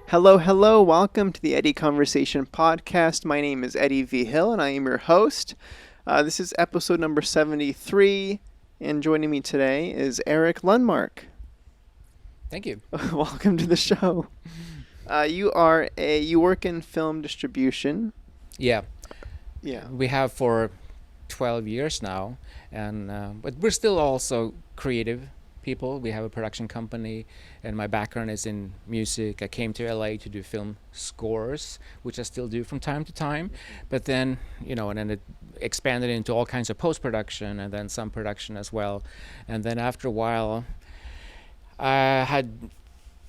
Hello, welcome to the Eddie Conversation Podcast. My name is Eddie Vigil, and I am your host. This is episode number 73, and joining me today is Erik Lundmark. Thank you. Welcome to the show. You work in film distribution. Yeah. Yeah. We have for 12 years now, and but we're still also creative people. We have a production company, and my background is in music. I came to LA to do film scores, which I still do from time to time, but then and then it expanded into all kinds of post-production and then some production as well. And then after a while I had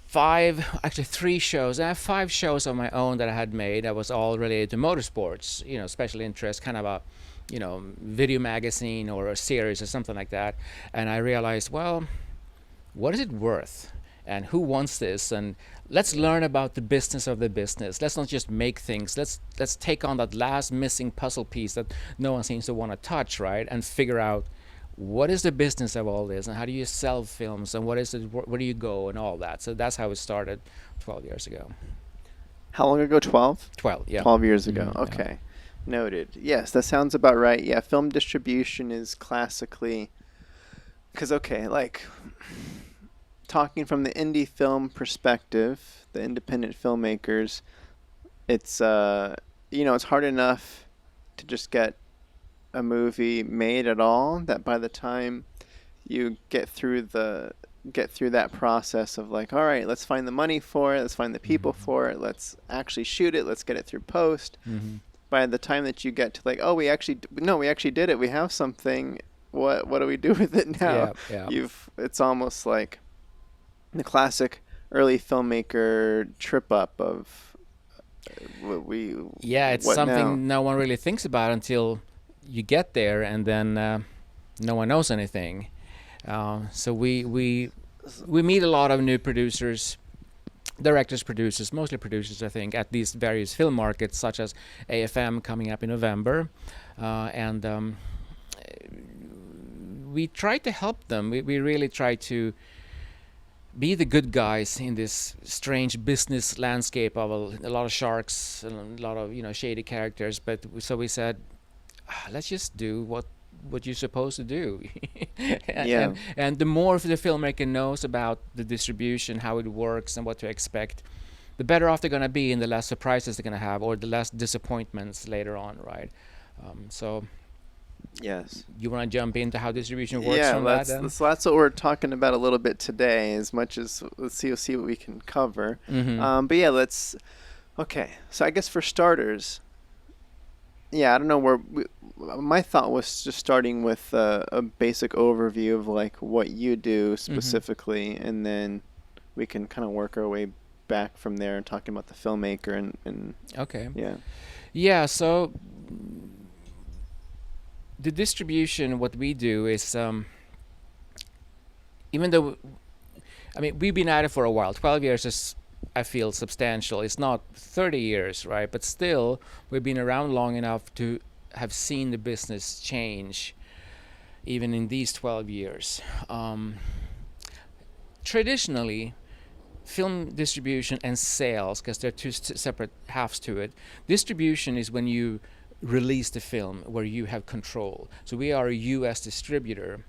3 shows. I have 5 shows of my own that I had made that was all related to motorsports, special interest, kind of a video magazine or a series or something like that. And I realized, well, what is it worth? And who wants this? And let's learn about the business of the business. Let's not just make things. Let's take on that last missing puzzle piece that no one seems to want to touch, right? And figure out what is the business of all this, and how do you sell films, and what is it? Where do you go, and all that. So that's how it started 12 years ago. How long ago? 12? 12, yeah. 12 years ago. Mm-hmm, Okay. Yeah. Noted. Yes, that sounds about right. Yeah, film distribution is classically... Because, talking from the indie film perspective, the independent filmmakers, it's, it's hard enough to just get a movie made at all, that by the time you get through that process of all right, let's find the money for it, let's find the people for it, let's actually shoot it, let's get it through post. Mm-hmm. By the time that you get to we actually did it, we have something, what do we do with it now? Yeah. It's almost like the classic early filmmaker trip up of it's what something now? no one really thinks about until you get there, and then no one knows anything. So we meet a lot of new producers, directors, producers, mostly producers, I think, at these various film markets, such as AFM coming up in November, and we try to help them. We really try to be the good guys in this strange business landscape of a lot of sharks and a lot of shady characters. But so we said, let's just do what you're supposed to do. and the more the filmmaker knows about the distribution, how it works, and what to expect, the better off they're going to be, and the less surprises they're going to have, or the less disappointments later on, right? So Yes. you want to jump into how distribution works? So that's what we're talking about a little bit today, as much as let's see what we can cover. Mm-hmm. But yeah, okay, so I guess for starters, I don't know my thought was just starting with a basic overview of what you do specifically, and then we can kind of work our way back from there and talking about the filmmaker and Okay. Yeah. So the distribution, what we do is, even though, we've been at it for a while. 12 years is, I feel, substantial. It's not 30 years, right? But still, we've been around long enough to have seen the business change, even in these 12 years. Traditionally, film distribution and sales, because there are two separate halves to it. Distribution is when you release the film, where you have control. So we are a US distributor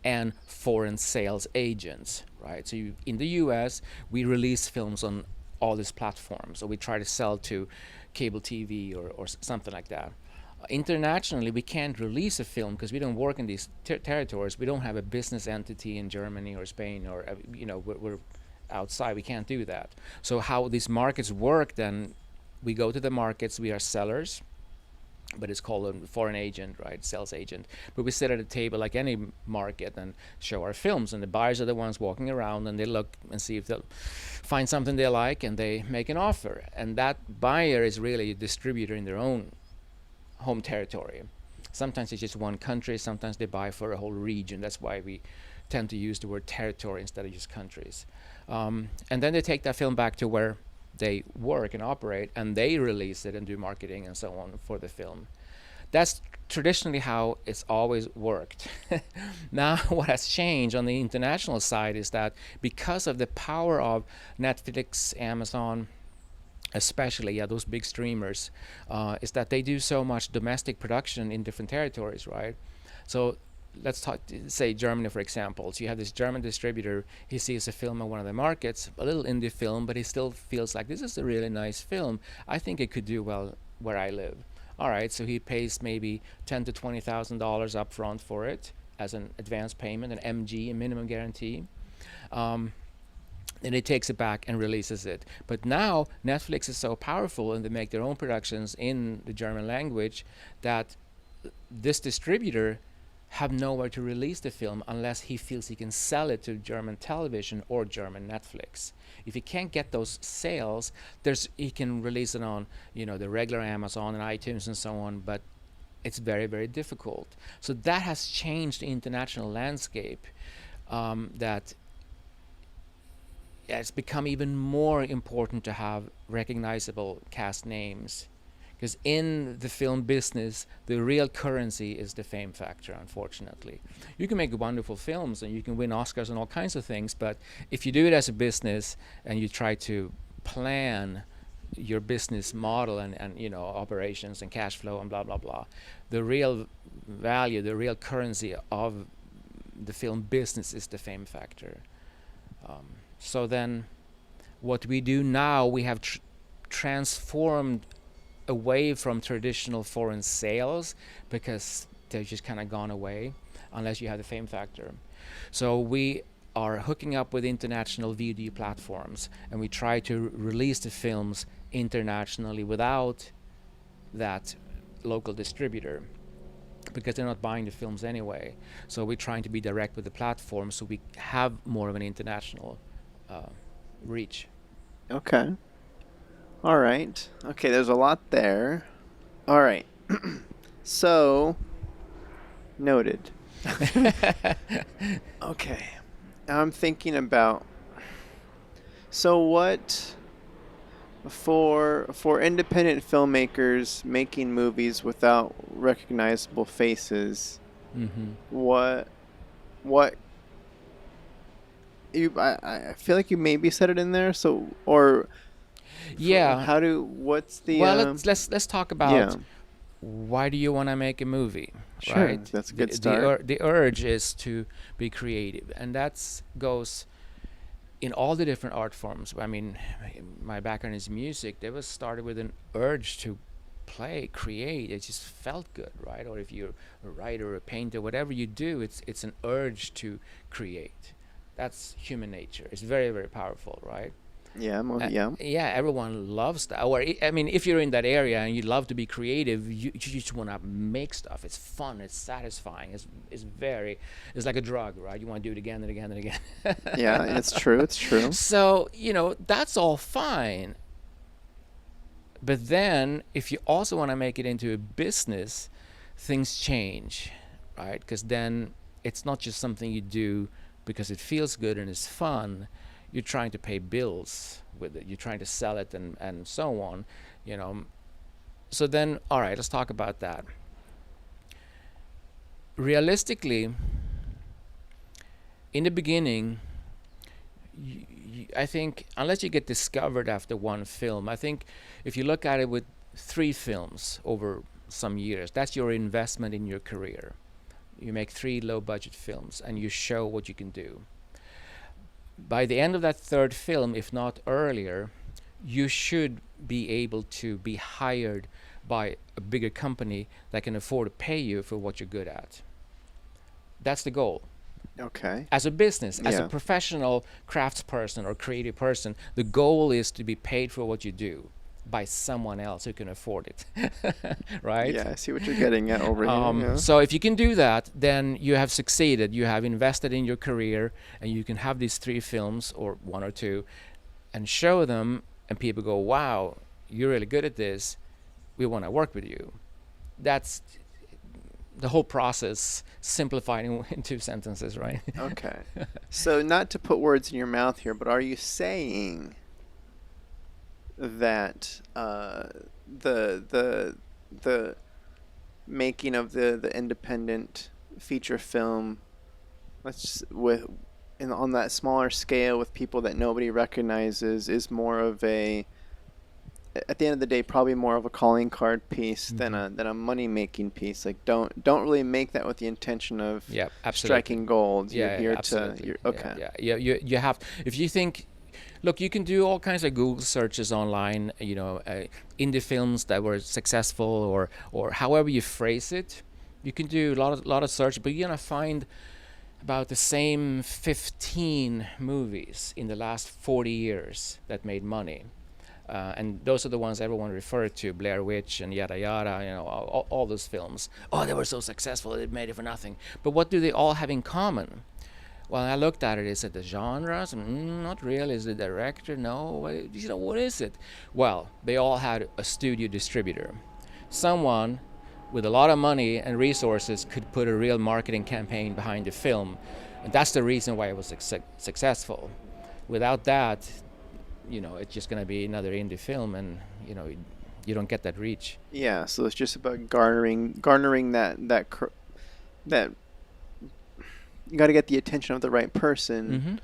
and foreign sales agents, right? So in the US, we release films on all these platforms. So we try to sell to cable TV or something like that. Internationally, we can't release a film because we don't work in these territories. We don't have a business entity in Germany or Spain, or we're outside. We can't do that. So how these markets work, then we go to the markets. We are sellers, but it's called a foreign agent, right? Sales agent. But we sit at a table like any market and show our films, and the buyers are the ones walking around, and they look and see if they'll find something they like, and they make an offer. And that buyer is really a distributor in their own home territory. Sometimes it's just one country, sometimes they buy for a whole region. That's why we tend to use the word territory instead of just countries. And then they take that film back to where they work and operate, and they release it and do marketing and so on for the film. That's traditionally how it's always worked. Now, what has changed on the international side is that because of the power of Netflix, Amazon, especially those big streamers, is that they do so much domestic production in different territories, right? So let's talk, say Germany for example. So you have this German distributor. He sees a film in one of the markets, a little indie film, but he still feels like this is a really nice film. I think it could do well where I live. All right, so he pays maybe $10,000 to $20,000 up front for it as an advance payment, an MG, a minimum guarantee. And it takes it back and releases it. But now Netflix is so powerful, and they make their own productions in the German language, that this distributor have nowhere to release the film unless he feels he can sell it to German television or German Netflix. If he can't get those sales, he can release it on the regular Amazon and iTunes and so on, but it's very, very difficult. So that has changed the international landscape, that it's become even more important to have recognizable cast names, because in the film business, the real currency is the fame factor, unfortunately. You can make wonderful films and you can win Oscars and all kinds of things, but if you do it as a business and you try to plan your business model and operations and cash flow and blah, blah, blah, the real value, the real currency of the film business is the fame factor. So then what we do now, we have transformed away from traditional foreign sales, because they've just kind of gone away unless you have the fame factor. So we are hooking up with international VOD platforms, and we try to release the films internationally without that local distributor, because they're not buying the films anyway. So we're trying to be direct with the platform, so we have more of an international reach. Okay. All right. Okay, there's a lot there. All right. So, noted. Okay. I'm thinking about, so what, for independent filmmakers making movies without recognizable faces, what I feel like you maybe said it in there, so, or yeah, what's the well, let's talk about why do you want to make a movie? Sure, right? that's a good start. The urge is to be creative, and that goes in all the different art forms. I mean, my background is music. It was started with an urge to play, create. It just felt good, right? Or if you're a writer or a painter, whatever you do, it's an urge to create. That's human nature. It's very, very powerful, right? Yeah, Yeah, everyone loves that. Or I mean, if you're in that area and you love to be creative, you just want to make stuff. It's fun. It's satisfying. It's like a drug, right? You want to do it again and again and again. Yeah, it's true. It's true. So that's all fine. But then, if you also want to make it into a business, things change, right? Because then it's not just something you do because it feels good and it's fun. You're trying to pay bills with it. You're trying to sell it and so on, So then, all right, let's talk about that. Realistically, in the beginning, I think, unless you get discovered after one film, I think if you look at it with 3 films over some years, that's your investment in your career. You make 3 low-budget films and you show what you can do. By the end of that 3rd film, if not earlier, you should be able to be hired by a bigger company that can afford to pay you for what you're good at. That's the goal. Okay. As a business, as a professional craftsperson or creative person, the goal is to be paid for what you do by someone else who can afford it. Right? Yeah, I see what you're getting at over here. Yeah. So if you can do that, then you have succeeded. You have invested in your career, and you can have these 3 films or 1 or 2 and show them, and people go, wow, you're really good at this. We want to work with you. That's the whole process simplified in 2 sentences, right? Okay. So not to put words in your mouth here, but are you saying that the making of the independent feature film, let's with on that smaller scale with people that nobody recognizes, is more of a, at the end of the day, probably more of a calling card piece than Hmm. a money making piece. Like don't really make that with the intention of Yeah, absolutely. striking gold. You're Yeah, here to absolutely. you're Yeah, okay. yeah, yeah. You have, if you think, look, you can do all kinds of Google searches online. Indie films that were successful, or however you phrase it. You can do a lot of search, but you're gonna find about the same 15 movies in the last 40 years that made money. And those are the ones everyone referred to, Blair Witch and yada yada, all those films. Oh, they were so successful, they made it for nothing. But what do they all have in common? Well, I looked at it. Is it the genres? Not really. Is it the director? No. What is it? Well, they all had a studio distributor. Someone with a lot of money and resources could put a real marketing campaign behind the film. And that's the reason why it was successful. Without that, it's just going to be another indie film, and you don't get that reach. Yeah, so it's just about garnering that you got to get the attention of the right person, Hmm.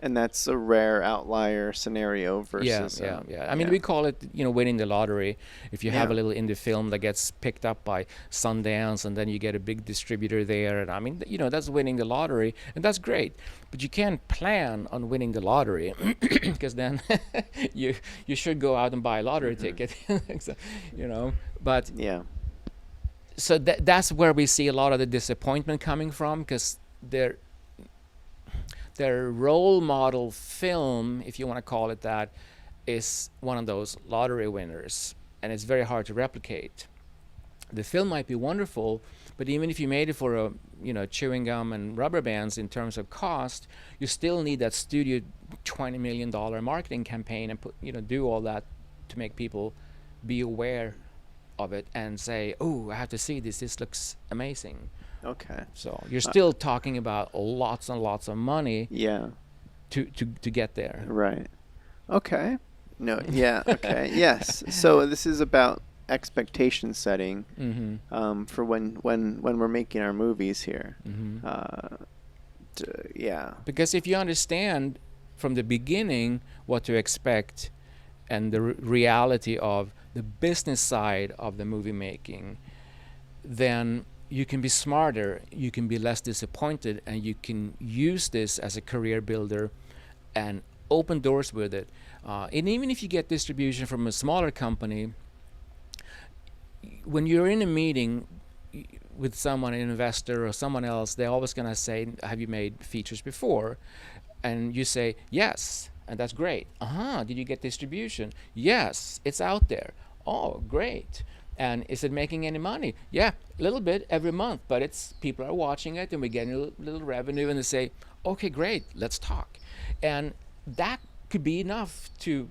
and that's a rare outlier scenario Yeah, versus yeah, yeah. I mean, we call it, winning the lottery. If you have yeah. a little indie film that gets picked up by Sundance, and then you get a big distributor there, and I mean, that's winning the lottery, and that's great. But you can't plan on winning the lottery, because then you should go out and buy a lottery ticket, so, But Yeah. so that's where we see a lot of the disappointment coming from, because their role model film, if you want to call it that, is one of those lottery winners, and it's very hard to replicate. The film might be wonderful, but even if you made it for chewing gum and rubber bands in terms of cost, you still need that studio $20 million marketing campaign and do all that to make people be aware of it and say, "Oh, I have to see this. This looks amazing." Okay. So you're still talking about lots and lots of money Yeah. to get there. Right. Okay. No. Yeah. Okay. Yes. So this is about expectation setting, Mm-hmm. for when we're making our movies here. Mm-hmm. Yeah. Because if you understand from the beginning what to expect and the reality of the business side of the movie making, then you can be smarter, you can be less disappointed, and you can use this as a career builder and open doors with it. And even if you get distribution from a smaller company, when you're in a meeting with someone, an investor or someone else, they're always going to say, "Have you made features before?" And you say, "Yes," and that's great. Did you get distribution? Yes, it's out there. Oh, great. And is it making any money? Yeah, a little bit every month, but it's people are watching it, and we're getting a little revenue, and they say, "Okay, great, let's talk." And that could be enough to,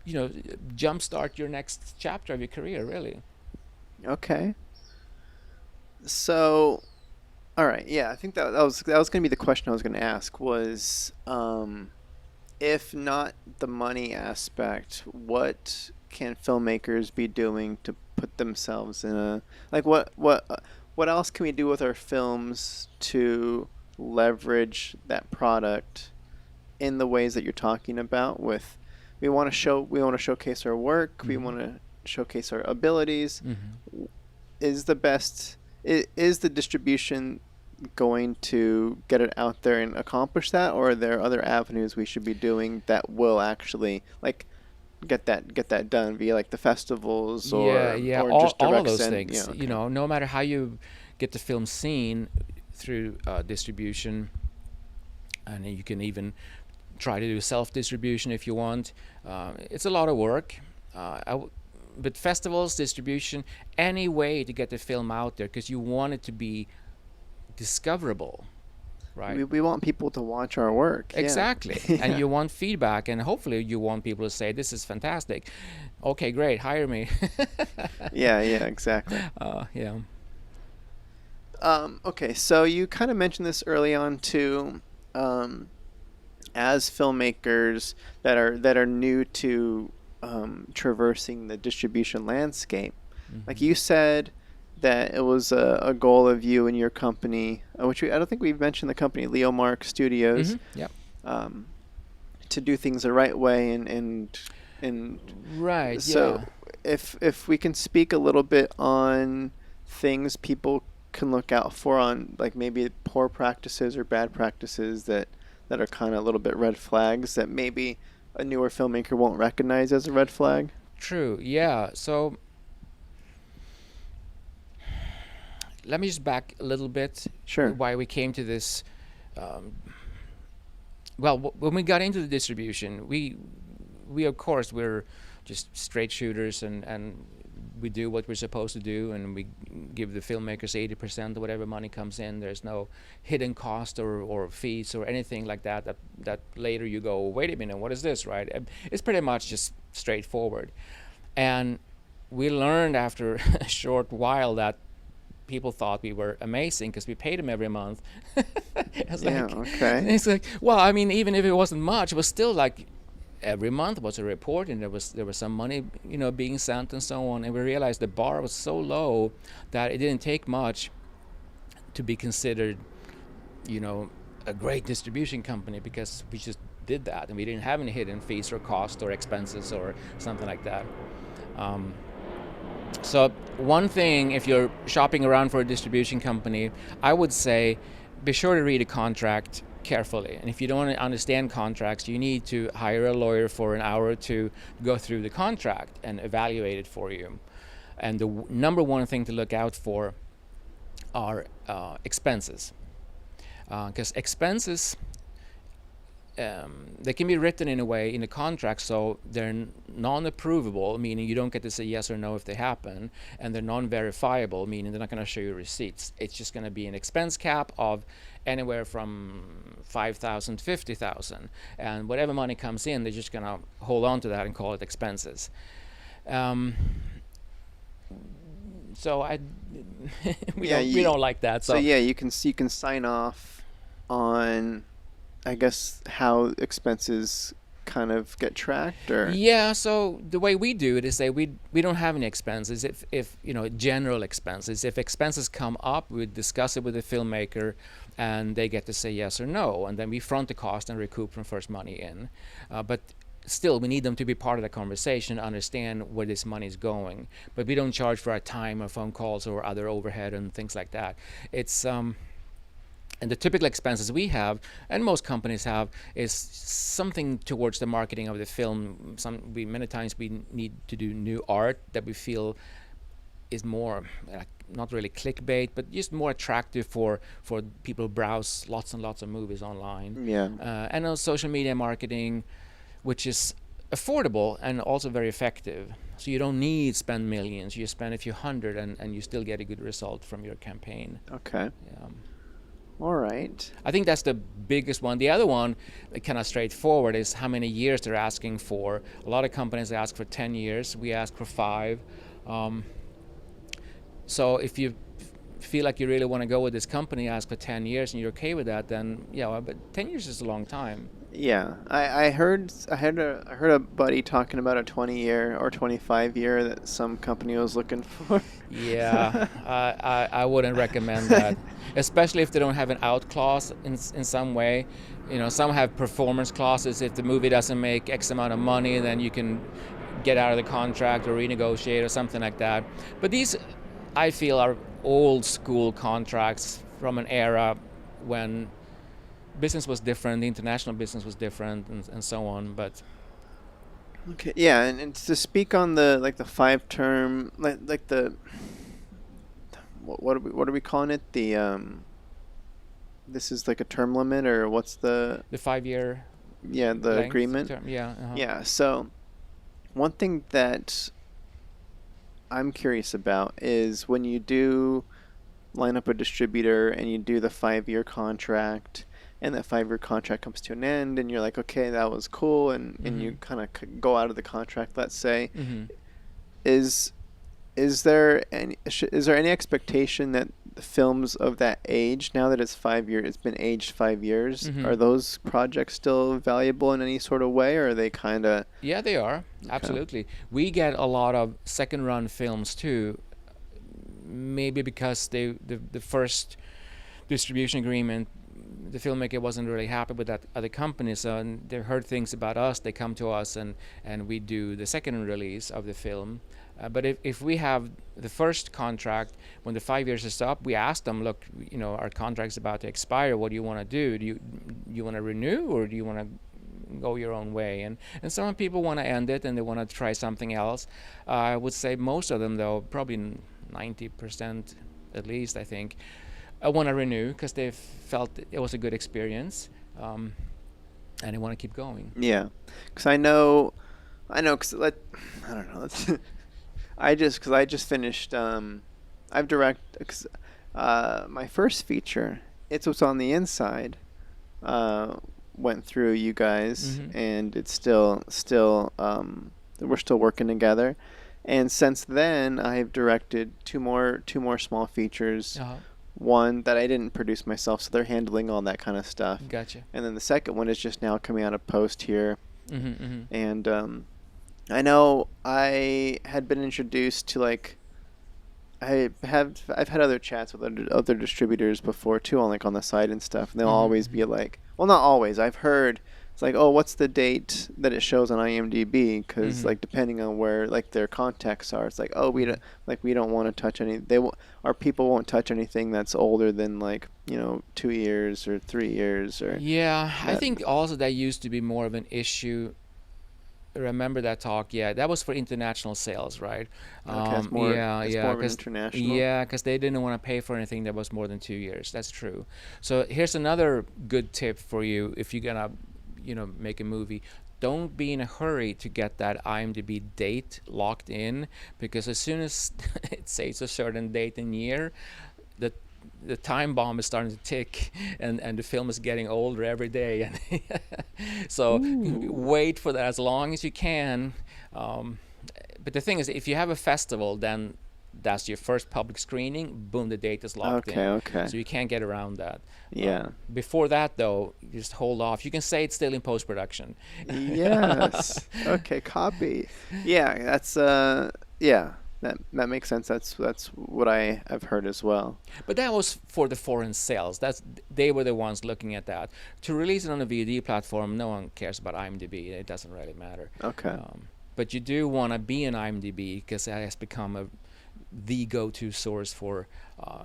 jumpstart your next chapter of your career, really. Okay. So, all right. Yeah, I think that was going to be the question I was going to ask was, if not the money aspect, what can filmmakers be doing to put themselves in a, like, what else can we do with our films to leverage that product in the ways that you're talking about? With, we want to showcase our work, we Mm-hmm. want to showcase our abilities. Mm-hmm. Is the best is the distribution going to get it out there and accomplish that, or are there other avenues we should be doing that will actually, like, get that done via, like, the festivals, Yeah, yeah, or just all of direct those send? things. Okay. No matter how you get the film seen through distribution, and you can even try to do self-distribution if you want. It's a lot of work. But festivals, distribution, any way to get the film out there, because you want it to be discoverable, right? We want people to watch our work. Yeah. Exactly. And Yeah. you want feedback, and hopefully you want people to say, "This is fantastic. Okay, great, hire me." Yeah, yeah, exactly. Yeah. Okay, so you kind of mentioned this early on too. As filmmakers that are new to traversing the distribution landscape, like Hmm. you said, that it was a goal of you and your company, I don't think we've mentioned the company, Leomark Studios, Yep. um, to do things the right way, and Right. so Yeah. if we can speak a little bit on things people can look out for, on like maybe poor practices or bad practices that are kind of a little bit red flags that maybe a newer filmmaker won't recognize as a red flag. True. Yeah. So let me just back a little bit. Sure. Why we came to this. Um, well, when we got into the distribution, we of course we're just straight shooters, and we do what we're supposed to do, and we give the filmmakers 80% of whatever money comes in. There's no hidden cost or fees or anything like that later you go, wait a minute, what is this, right? It's pretty much just straightforward. And we learned after a short while that people thought we were amazing because we paid them every month. Okay. It's like, well, I mean, even if it wasn't much, it was still like every month was a report, and there was some money, being sent and so on. And we realized the bar was so low that it didn't take much to be considered, a great distribution company, because we just did that, and we didn't have any hidden fees or costs or expenses or something like that. So one thing, if you're shopping around for a distribution company, I would say be sure to read a contract carefully. And if you don't understand contracts, you need to hire a lawyer for an hour or two to go through the contract and evaluate it for you. And the number one thing to look out for are expenses. Because expenses, they can be written in a way in the contract so they're non-approvable, meaning you don't get to say yes or no if they happen, and they're non-verifiable, meaning they're not going to show you receipts. It's just going to be an expense cap of anywhere from 5,000 to 50,000, and whatever money comes in, they're just going to hold on to that and call it expenses. So we don't like that. So yeah, you can sign off on, I guess, how expenses kind of get tracked, or yeah. So the way we do it is say we don't have any expenses. If general expenses, if expenses come up, we discuss it with the filmmaker, and they get to say yes or no, and then we front the cost and recoup from first money in. But still, we need them to be part of the conversation, understand where this money is going. But we don't charge for our time or phone calls or other overhead and things like that. It's and the typical expenses we have, and most companies have, is something towards the marketing of the film. Many times we need to do new art that we feel is more not really clickbait, but just more attractive for people who browse lots and lots of movies online. Yeah. And also social media marketing, which is affordable and also very effective. So you don't need spend millions. You spend a few hundred, and you still get a good result from your campaign. Okay. All right. I think that's the biggest one. The other one, kind of straightforward, is how many years they're asking for. A lot of companies ask for 10 years. We ask for 5. So if you feel like you really want to go with this company, ask for 10 years, and you're okay with that, then but 10 years is a long time. Yeah, I heard a buddy talking about a 20-year or 25-year that some company was looking for. Yeah, I wouldn't recommend that, especially if they don't have an out clause in some way. Some have performance clauses. If the movie doesn't make X amount of money, then you can get out of the contract or renegotiate or something like that. But these, I feel, are old school contracts from an era when business was different, the international business was different, and so on. But okay, yeah, and to speak on the 5-term, like the what are we calling it? The this is like a term limit, or what's the 5-year? Yeah, the agreement. Term, yeah. Uh-huh. Yeah. So one thing that I'm curious about is when you do line up a distributor and you do the 5-year contract, and that 5-year contract comes to an end, and you're like, okay, that was cool, and you kind of go out of the contract, let's say. Is there any expectation that the films of that age, now that it's been aged 5 years, are those projects still valuable in any sort of way, or are they kind of? Yeah, they are. Okay. Absolutely. We get a lot of second run films too, maybe because the first distribution agreement, the filmmaker wasn't really happy with that other company, so they heard things about us, they come to us, and we do the second release of the film. But if we have the first contract, when the 5 years is up, we ask them, look, our contract's about to expire, what do you want to do? Do you want to renew, or do you want to go your own way? And some people want to end it and they want to try something else. I would say most of them, though, probably 90% at least, I think, want to renew because they felt it was a good experience, and they want to keep going. Yeah, because I know, because I don't know. I just finished. I've cause, my first feature. It's What's on the Inside. Went through you guys, and it's still we're still working together. And since then, I've directed two more small features. One that I didn't produce myself, so they're handling all that kind of stuff. Gotcha. And then the second one is just now coming out of post here. And I know I had been introduced to I've had other chats with other distributors before too, on on the site and stuff. And they'll always be like, well, not always. I've heard it's like, oh, what's the date that it shows on IMDb? Because depending on where their contexts are, it's like, oh, we don't want to touch any. Our people won't touch anything that's older than 2 years or 3 years or. Yeah, I think also that used to be more of an issue. Remember that talk? Yeah, that was for international sales, right? Okay, it's more of an international. Yeah, because they didn't want to pay for anything that was more than 2 years. That's true. So here's another good tip for you if you're gonna, make a movie. Don't be in a hurry to get that IMDb date locked in, because as soon as it says a certain date and year, the time bomb is starting to tick, and the film is getting older every day. So wait for that as long as you can. But the thing is, if you have a festival, then that's your first public screening. Boom, the date is locked in. Okay. So you can't get around that. Yeah. Before that, though, you just hold off. You can say it's still in post-production. Yes. Okay. Copy. Yeah. That's yeah. That makes sense. That's what I've heard as well. But that was for the foreign sales. They were the ones looking at that. To release it on a VOD platform, no one cares about IMDb. It doesn't really matter. Okay. But you do want to be in IMDb because it has become the go-to source for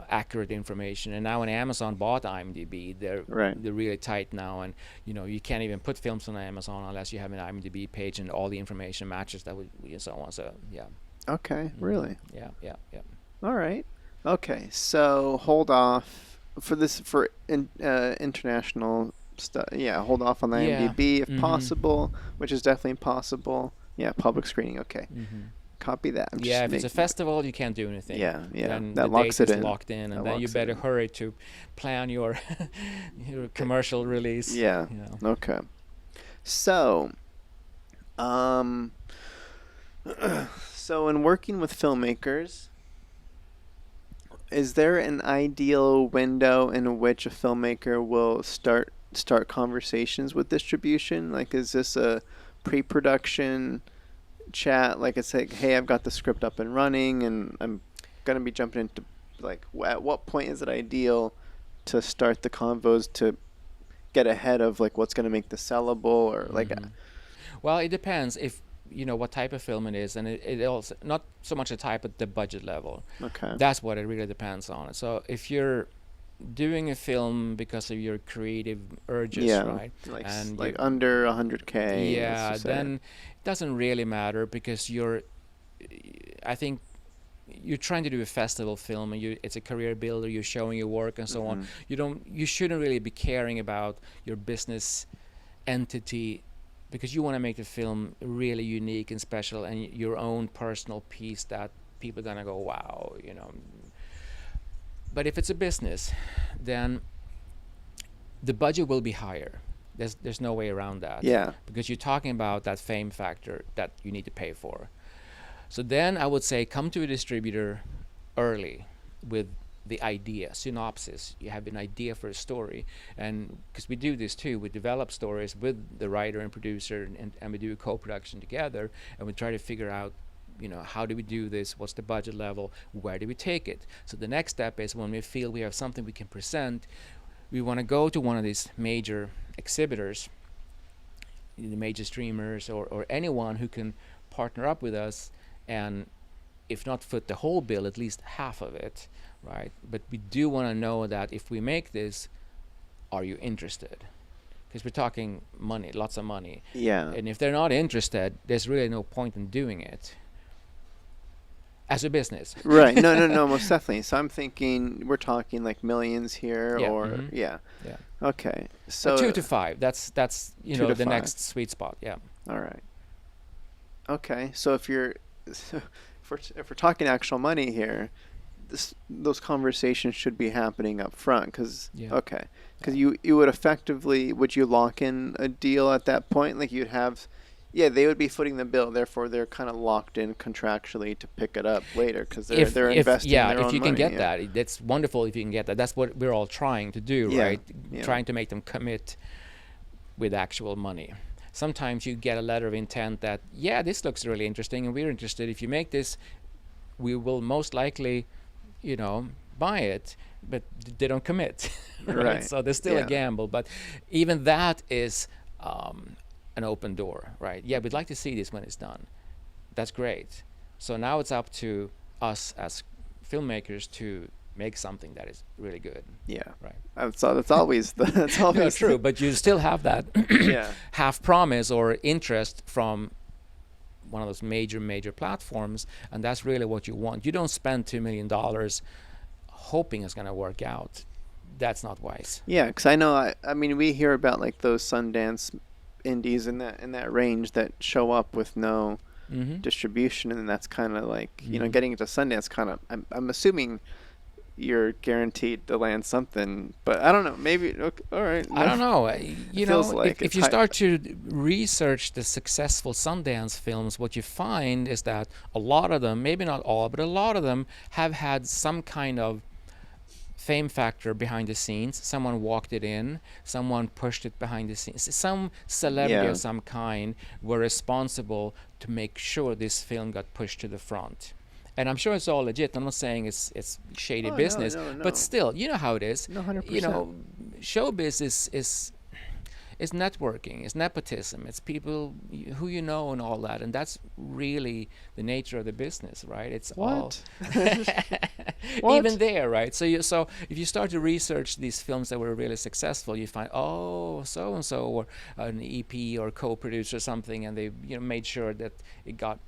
accurate information. And now when Amazon bought IMDb, they're really tight now, and you can't even put films on Amazon unless you have an IMDb page and all the information matches that and so on. So yeah. Okay, really? Yeah. All right. Okay, so hold off for international stuff. Yeah, hold off on the IMDb if possible, which is definitely possible. Yeah, public screening. Okay, copy that. If it's a festival, you can't do anything. Yeah. Then that the locks date it in. is locked in, and then you better hurry to plan your commercial release. Yeah. Okay. So, so in working with filmmakers, is there an ideal window in which a filmmaker will start conversations with distribution? Is this a pre-production chat? It's hey, I've got the script up and running, and I'm gonna be jumping into at what point is it ideal to start the convos to get ahead of what's gonna make this sellable or Well, it depends if what type of film it is, and it also not so much the type but the budget level. Okay. That's what it really depends on. So if you're doing a film because of your creative urges, right? And under 100K. Yeah, then it doesn't really matter because I think you're trying to do a festival film, and it's a career builder. You're showing your work and so on. You shouldn't really be caring about your business entity, because you want to make the film really unique and special and your own personal piece that people are gonna go, wow, But if it's a business, then the budget will be higher. There's no way around that. Yeah. Because you're talking about that fame factor that you need to pay for. So then I would say come to a distributor early with the idea, synopsis. You have an idea for a story, and because we do this too, we develop stories with the writer and producer, and we do a co-production together, and we try to figure out how do we do this? What's the budget level? Where do we take it? So the next step is when we feel we have something we can present, we want to go to one of these major exhibitors, the major streamers, or anyone who can partner up with us, and if not foot the whole bill, at least half of it, right? But we do want to know that if we make this, are you interested? Because we're talking money, lots of money. Yeah. And if they're not interested, there's really no point in doing it as a business. Right. No, most definitely. So I'm thinking we're talking like millions here, Yeah, or mhm. yeah. Yeah. Okay. So 2 to 5. That's 2 to the 5. next sweet spot. Yeah. All right. Okay. So if we're talking actual money here, those conversations should be happening up front, because Yeah. okay, because you would effectively, would you lock in a deal at that point? Like you'd have, yeah, they would be footing the bill, therefore they're kind of locked in contractually to pick it up later, because they're investing their own if you can money, get yeah. that, that's wonderful. If you can get that, that's what we're all trying to do, Yeah, right? yeah. Trying to make them commit with actual money. Sometimes you get a letter of intent that, yeah, this looks really interesting, and we're interested. If you make this, we will most likely, buy it, but they don't commit. Right. So there's still a Yeah. gamble, but even that is an open door, right? Yeah, we'd like to see this when it's done. That's great. So now it's up to us as filmmakers to make something that is really good. Yeah. Right. That's always that's always No, true, but you still have that yeah. half promise or interest from one of those major platforms, and that's really what you want. You don't spend $2 million hoping it's going to work out. That's not wise. Yeah, because I know, I mean, we hear about like those Sundance indies in that range that show up with no Mm-hmm. distribution, and that's kind of like, Mhm. getting into Sundance kind of, I'm assuming you're guaranteed to land something, but I don't know, maybe, okay, all right. I don't know. feels like If it's you high- start to research the successful Sundance films, what you find is that a lot of them, maybe not all, but a lot of them have had some kind of fame factor behind the scenes. Someone walked it in, someone pushed it behind the scenes. Some celebrity Yeah. of some kind were responsible to make sure this film got pushed to the front. And I'm sure it's all legit. I'm not saying it's shady Oh, no, business, no. but still, you know how it is. No, 100%. Showbiz is networking, it's nepotism, it's people who you know and all that, and that's really the nature of the business, right? It's all What? even there, right? So if you start to research these films that were really successful, you find, oh, so and so, or an EP or co-producer or something, and they made sure that it got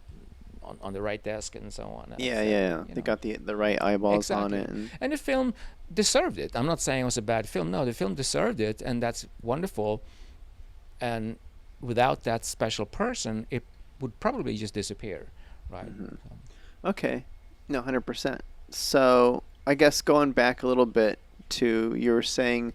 on the right desk and so on. Yeah. They got the right eyeballs on Exactly. it. And the film deserved it. I'm not saying it was a bad film. No, the film deserved it, and that's wonderful. And without that special person, it would probably just disappear, right? Mhm. Okay. No, 100%. So I guess going back a little bit to, you were saying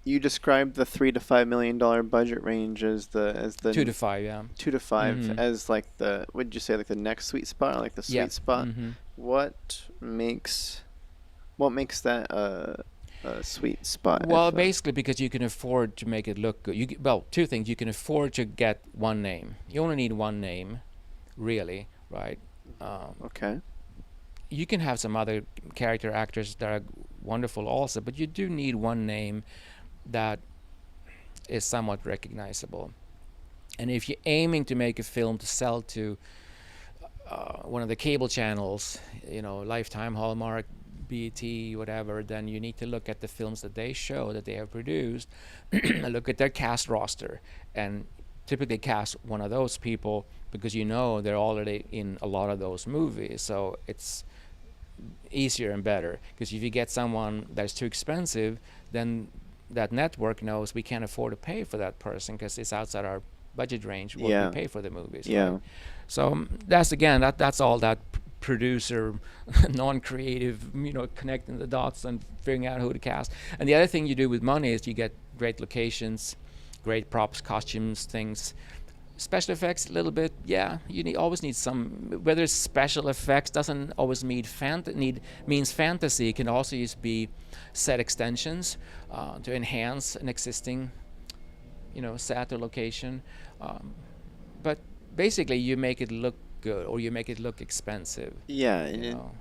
you described the $3 to $5 million budget range as the 2 to 5, yeah. 2 to 5 Mhm. as like the, would you say, like the next sweet spot, or like the sweet Yeah. spot? Mhm. What makes that a sweet spot? Well, if, basically because you can afford to make it look good. Well, two things. You can afford to get one name. You only need one name, really, right? okay. You can have some other character actors that are wonderful also, but you do need one name that is somewhat recognizable. And if you're aiming to make a film to sell to one of the cable channels, Lifetime, Hallmark, BET, whatever, then you need to look at the films that they show that they have produced, and look at their cast roster, and typically cast one of those people because they're already in a lot of those movies. So it's easier and better, because if you get someone that's too expensive, then that network knows we can't afford to pay for that person because it's outside our budget range what Yeah. we pay for the movies. Yeah. Right? So that's all that producer non-creative, connecting the dots and figuring out who to cast. And the other thing you do with money is you get great locations, great props, costumes, things. Special effects a little bit, yeah. Always need some. Whether it's special effects doesn't always means fantasy. It can also just be set extensions to enhance an existing, set or location. But basically you make it look good or you make it look expensive. Yeah, You and know.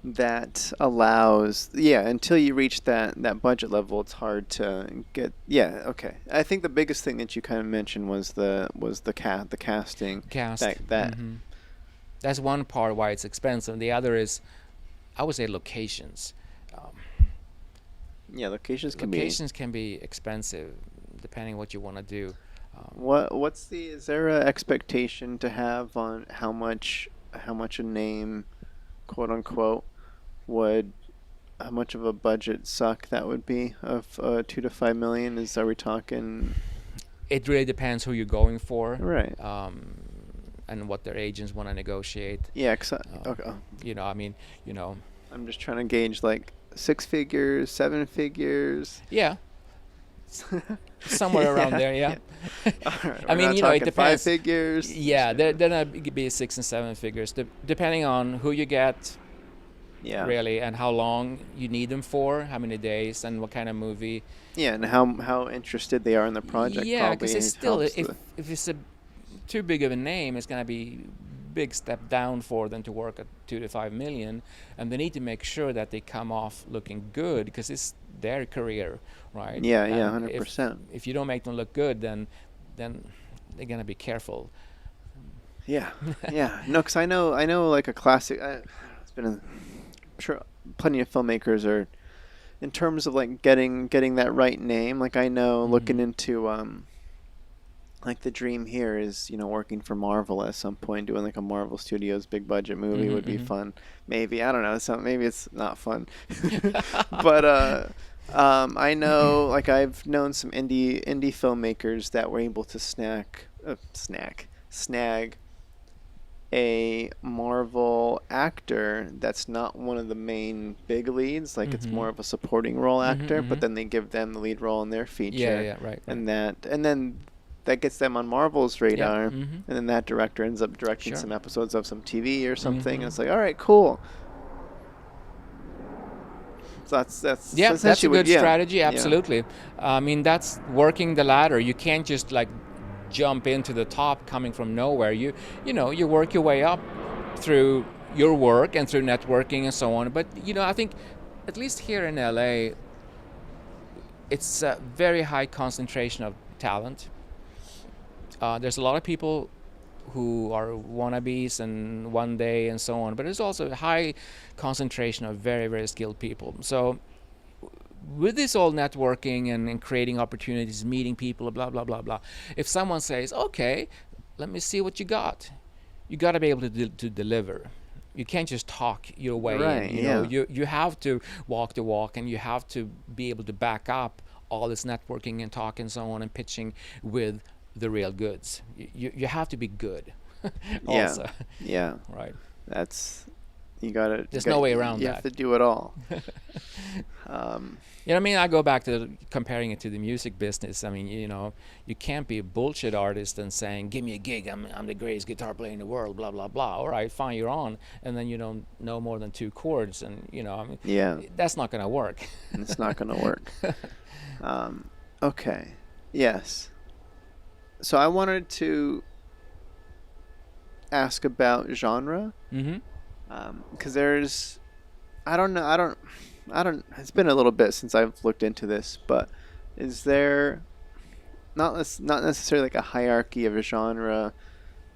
that allows, yeah, until you reach that budget level, it's hard to get. Yeah, okay. I think the biggest thing that you kind of mentioned was the casting. Cast. That That's one part why it's expensive. The other is, I would say, locations. Um, Yeah, locations can be. Locations can be expensive depending what you want to do. What's the, is there a expectation to have on how much a name, quote unquote, would, how much of a budget suck that would be of 2 to 5 million? Are we talking? It really depends who you're going for, Right. and what their agents want to negotiate. Yeah. Okay. I mean, you know, I'm just trying to gauge like 6 figures, 7 figures. yeah, somewhere around there. Yeah. All right. I We're mean, not it talking depends. 5 figures. Yeah, they're not be 6 and 7 figures, depending on who you get, Yeah. really, and how long you need them for, how many days, and what kind of movie. Yeah, and how interested they are in the project. Yeah, Probably because it's still, helps if it's a too big of a name, it's gonna be big step down for them to work at 2 to 5 million, and they need to make sure that they come off looking good because it's their career, right? Yeah, And 100%. If you don't make them look good, then they're gonna be careful. Yeah, yeah. No, because I know, like a classic. It's been I'm sure plenty of filmmakers are, in terms of like getting that right name. Like I know, looking into like the dream here is, working for Marvel at some point, doing like a Marvel Studios big budget movie would be fun. Maybe, I don't know. Maybe it's not fun, but I know, like I've known some indie filmmakers that were able to snag a Marvel actor that's not one of the main big leads, like it's more of a supporting role actor, but then they give them the lead role in their feature. Yeah, right. And then that gets them on Marvel's radar, and then that director ends up directing some episodes of some TV or something, and it's like, all right, cool. So that's that's a good strategy. Absolutely. I mean, that's working the ladder. You can't just like jump into the top coming from nowhere. You work your way up through your work and through networking and so on. But I think at least here in LA, it's a very high concentration of talent. There's a lot of people who are wannabes and one day and so on, but there's also a high concentration of very, very skilled people. So with this all networking and creating opportunities, meeting people, blah, blah, blah, blah, if someone says, okay, let me see what you got to be able to deliver. You can't just talk your way in. You have to walk the walk, and you have to be able to back up all this networking and talk and so on and pitching with the real goods. You have to be good. Also. Yeah. Right. That's, you gotta. There's no way around that. You have to do it all. I mean, I go back to comparing it to the music business. I mean, you can't be a bullshit artist and saying, "Give me a gig. I'm the greatest guitar player in the world." Blah blah blah. All right, fine, you're on, and then you don't know more than 2 chords, and I mean, that's not gonna work. It's not gonna work. Okay. Yes. So I wanted to ask about genre, because there's, I don't know, it's been a little bit since I've looked into this, but is there not necessarily like a hierarchy of a genre,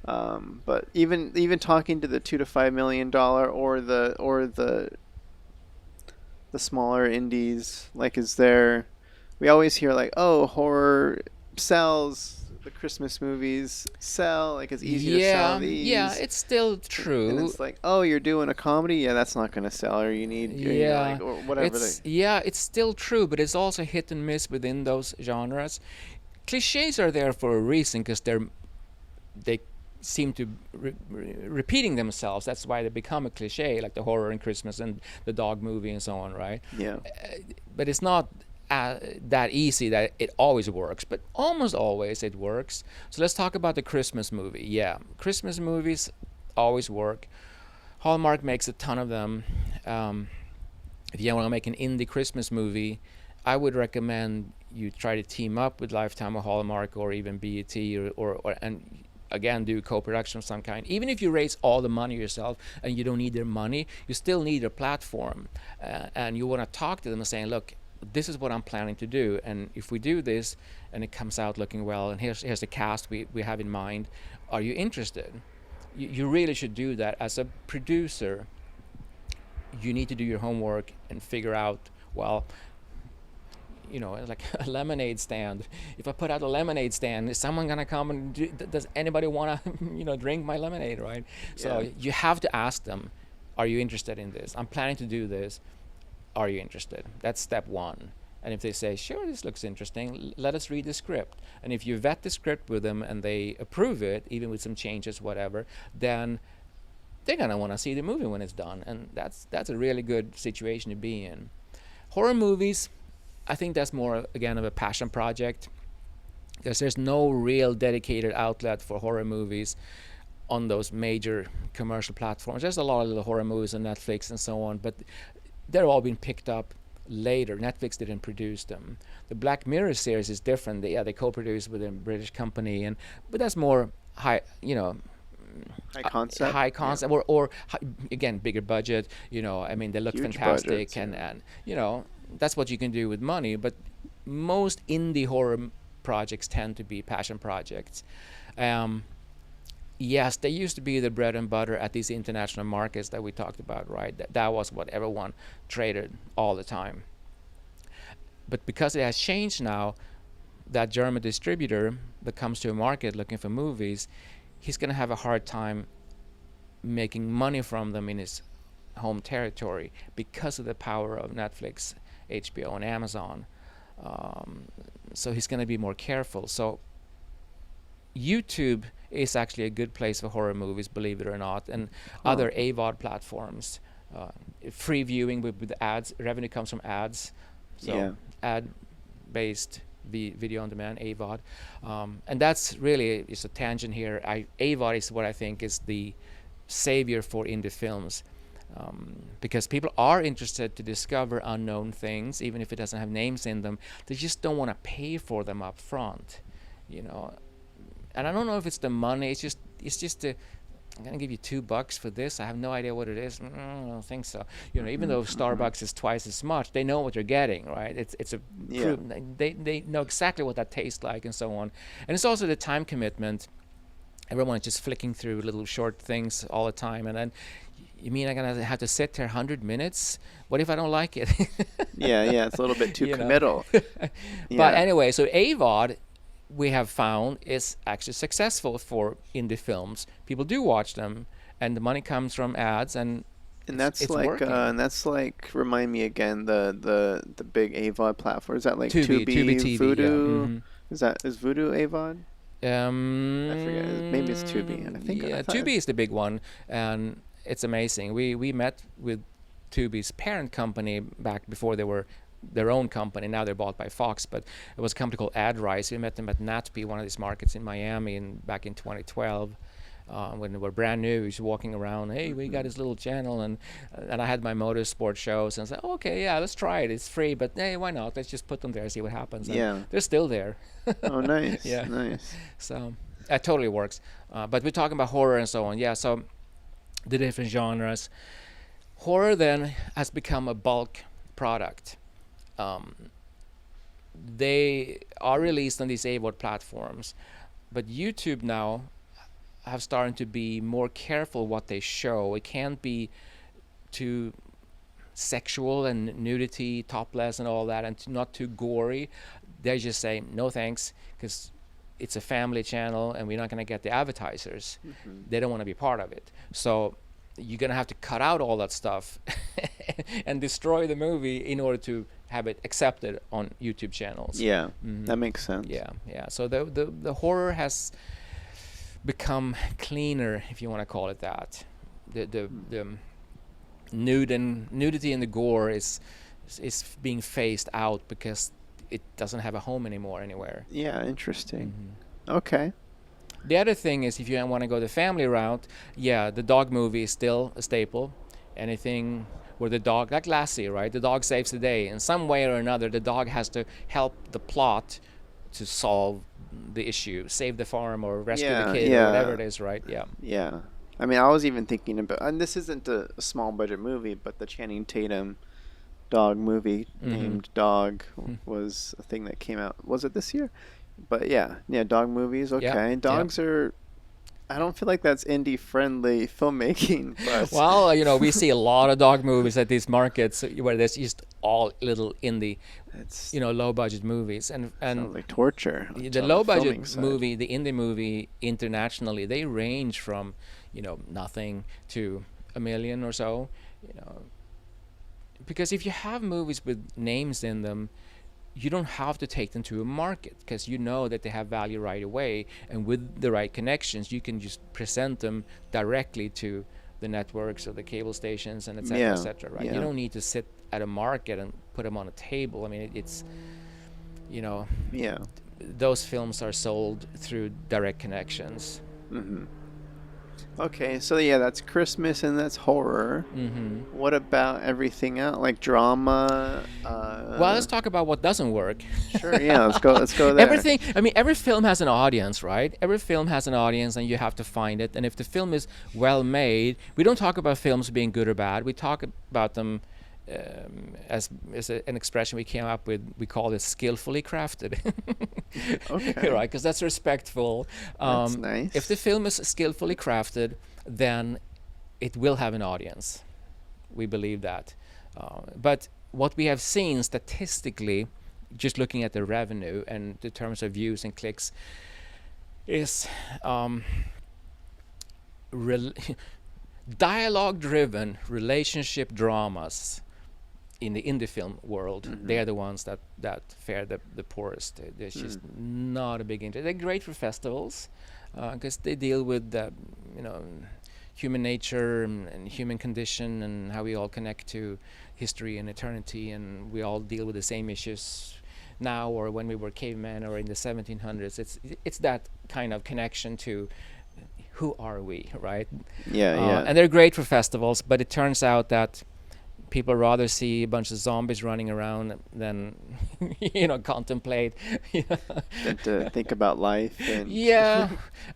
but even talking to the $2 to $5 million or the smaller indies, like, is there, we always hear like, oh, horror sells, the Christmas movies sell, like it's easy to sell these. Yeah, it's still true. And it's like, oh, you're doing a comedy? Yeah, that's not going to sell, or you need, or whatever. It's still true, but it's also hit and miss within those genres. Cliches are there for a reason, because they seem to repeating themselves. That's why they become a cliche, like the horror in Christmas and the dog movie and so on, right? Yeah. But it's not that easy that it always works, but almost always it works. So let's talk about the Christmas movie. Yeah, Christmas movies always work. Hallmark makes a ton of them. If you want to make an indie Christmas movie, I would recommend you try to team up with Lifetime or Hallmark or even BET or and again do co-production of some kind. Even if you raise all the money yourself and you don't need their money, you still need a platform, and you want to talk to them and saying, look, this is what I'm planning to do, and if we do this and it comes out looking well, and here's the cast we have in mind, are you interested? You really should do that. As a producer, you need to do your homework and figure out, well, like a lemonade stand. If I put out a lemonade stand, is someone gonna come and does anybody wanna drink my lemonade, right? So you have to ask them, are you interested in this? I'm planning to do this. Are you interested? That's step one. And if they say, sure, this looks interesting, let us read the script. And if you vet the script with them and they approve it, even with some changes, whatever, then they're gonna want to see the movie when it's done. And that's a really good situation to be in. Horror movies, I think that's more, again, of a passion project, because there's no real dedicated outlet for horror movies on those major commercial platforms. There's a lot of little horror movies on Netflix and so on, but they're all been picked up later. Netflix didn't produce them. The Black Mirror series is different. They co-produced with a British company, but that's more high concept, or again, bigger budget. They look Huge fantastic, budgets, and that's what you can do with money. But most indie horror projects tend to be passion projects. Yes, they used to be the bread and butter at these international markets that we talked about, right? That was what everyone traded all the time. But because it has changed now, that German distributor that comes to a market looking for movies, he's going to have a hard time making money from them in his home territory because of the power of Netflix, HBO, and Amazon. So he's going to be more careful. So YouTube is actually a good place for horror movies, believe it or not, and other AVOD platforms. Free viewing with ads. Revenue comes from ads. So ad-based video on demand, AVOD. And that's really, it's a tangent here. AVOD is what I think is the savior for indie films. Because people are interested to discover unknown things, even if it doesn't have names in them. They just don't want to pay for them up front, And I don't know if it's the money. It's just I'm gonna give you $2 for this. I have no idea what it is. I don't think so. Even though Starbucks is twice as much, they know what you're getting, right? It's a they know exactly what that tastes like and so on. And it's also the time commitment. Everyone is just flicking through little short things all the time, and then you mean I'm gonna have to sit there 100 minutes? What if I don't like it? It's a little bit too committal. But anyway, so AVOD, we have found, is actually successful for indie films. People do watch them, and the money comes from ads, and that's it's like working. Remind me again, the big AVOD platform. Is that like Tubi TV, Vudu? Yeah. Is Vudu AVOD? I forget. Maybe it's Tubi. I think. Yeah, Tubi is the big one, and it's amazing. We met with Tubi's parent company back before they were their own company. Now they're bought by Fox, but it was a company called AdRise. We met them at NatP, one of these markets in Miami, back in 2012, when they were brand new. We was walking around, hey, we got this little channel, and I had my motorsport shows, and I said, okay, yeah, let's try it. It's free, but hey, why not? Let's just put them there, see what happens. And they're still there. Oh, nice. Nice. So that totally works. But we're talking about horror and so on. Yeah, so the different genres. Horror then has become a bulk product. They are released on these AVOD platforms, but YouTube now have started to be more careful what they show. It can't be too sexual and nudity, topless and all that, and not too gory. They just say no thanks, because it's a family channel and we're not going to get the advertisers. They don't want to be part of it. So you're going to have to cut out all that stuff and destroy the movie in order to have it accepted on YouTube channels. That makes sense. So the horror has become cleaner, if you want to call it that. The nudity and the gore is being phased out because it doesn't have a home anymore anywhere. Interesting. Okay. The other thing is, if you want to go the family route, the dog movie is still a staple. Anything where the dog, like Lassie, right? The dog saves the day. In some way or another, the dog has to help the plot to solve the issue, save the farm or rescue the Yeah, kid or whatever yeah, it is, right? Yeah. yeah. I mean, I was even thinking about, and this isn't a small budget movie, but the Channing Tatum dog movie Mm-hmm. named Dog was a thing that came out. Was it this year? But yeah, yeah, dog movies. Yeah. Okay, Yeah. dogs are. I don't feel like that's indie friendly filmmaking, but Well, we see a lot of dog movies at these markets where there's just all little indie, it's low budget movies, sounds and like torture. the On low the filming budget side. movie, the indie movie internationally, they range from nothing to a million or so. You know, because if you have movies with names in them, you don't have to take them to a market because you know that they have value right away, and with the right connections, you can just present them directly to the networks or the cable stations and etc. Yeah, etc. Right? You yeah, don't need to sit at a market and put them on a table. I mean, it's you know yeah. those films are sold through direct connections. Hmm. Okay, so yeah, that's Christmas and that's horror. Hmm. What about everything else, like drama? Well, let's talk about what doesn't work. Sure, yeah, let's go. Let's go there. Everything. I mean, every film has an audience, right? Every film has an audience, and you have to find it. And if the film is well made, we don't talk about films being good or bad. We talk about them as an expression we came up with. We call it skillfully crafted. Okay. Right? Because that's respectful. That's nice. If the film is skillfully crafted, then it will have an audience. We believe that. But what we have seen statistically, just looking at the revenue and the terms of views and clicks, is dialogue-driven relationship dramas in the indie film world. They are the ones that fare the poorest. There's just not a big interest. They're great for festivals because they deal with human nature and human condition and how we all connect to history and eternity, and we all deal with the same issues now or when we were cavemen or in the 1700s. It's that kind of connection to who are we, right? Yeah. And they're great for festivals, but it turns out that people rather see a bunch of zombies running around than contemplate. Than to think about life and Yeah,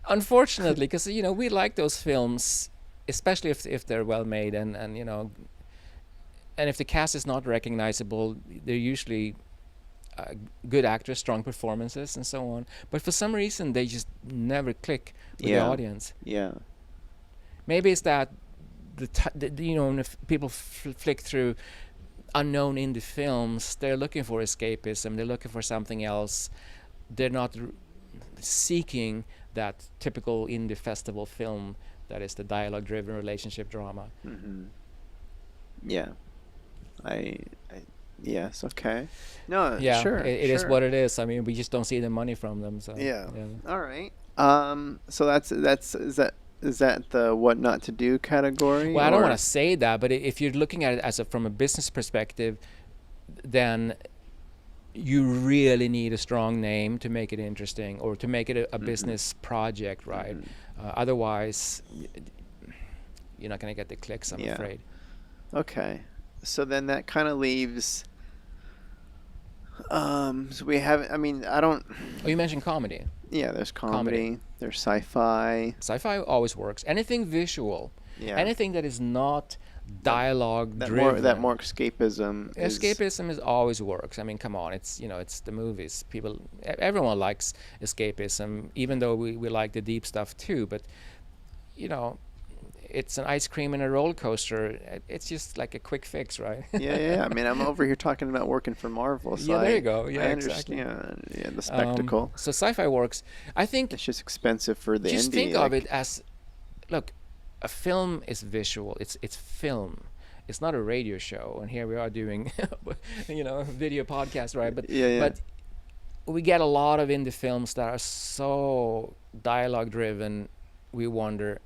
unfortunately, because we like those films, especially if they're well made and if the cast is not recognizable, they're usually good actors, strong performances, and so on. But for some reason, they just never click with the audience. Yeah. Maybe it's that if people flick through unknown indie films, they're looking for escapism. They're looking for something else. They're not seeking that typical indie festival film that is the dialogue-driven relationship drama. Yeah. Yes. Okay. No. Yeah, Sure. it is sure. what it is. I mean, we just don't see the money from them. So Yeah. All right. So that's is that the what not to do category? Well, I don't or- want to say that, but if you're looking at it as from a business perspective, then you really need a strong name to make it interesting or to make it a business project, right? Otherwise, you're not going to get the clicks, I'm afraid. Okay. So then that kind of leaves. So we have. I mean, I don't. Oh, you mentioned comedy. Yeah. There's comedy. There's sci-fi. Sci-fi always works. Anything visual, Yeah. anything that is not dialogue driven. That more escapism. Escapism is always works. I mean, come on, it's it's the movies. Everyone likes escapism, even though we like the deep stuff too. But it's an ice cream and a roller coaster. It's just like a quick fix, right? Yeah. I mean, I'm over here talking about working for Marvel. So Yeah, there you go. Yeah, I exactly. understand. Yeah, the spectacle. So sci-fi works. I think It's just expensive for the just indie. think of it as, look, a film is visual. It's film. It's not a radio show. And here we are doing, video podcast, right? But Yeah. but we get a lot of indie films that are so dialogue driven. We wonder,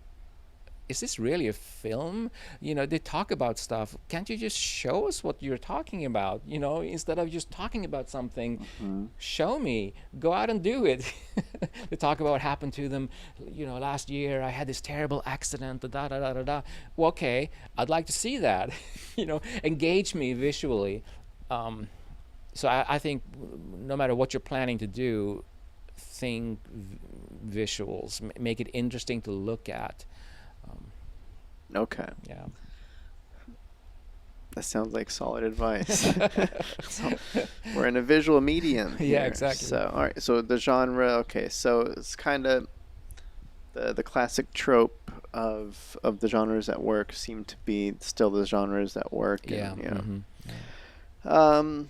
is this really a film? They talk about stuff. Can't you just show us what you're talking about? Instead of just talking about something, show me. Go out and do it. They talk about what happened to them. Last year I had this terrible accident. Da da da da da. Well, okay, I'd like to see that. Engage me visually. So I think no matter what you're planning to do, think visuals, make it interesting to look at. Okay. Yeah. That sounds like solid advice. So we're in a visual medium here. Yeah, exactly. So, all right. So the genre. Okay. So it's kind of the classic trope of the genres that work seem to be still the genres that work. Yeah. And, you know. Yeah.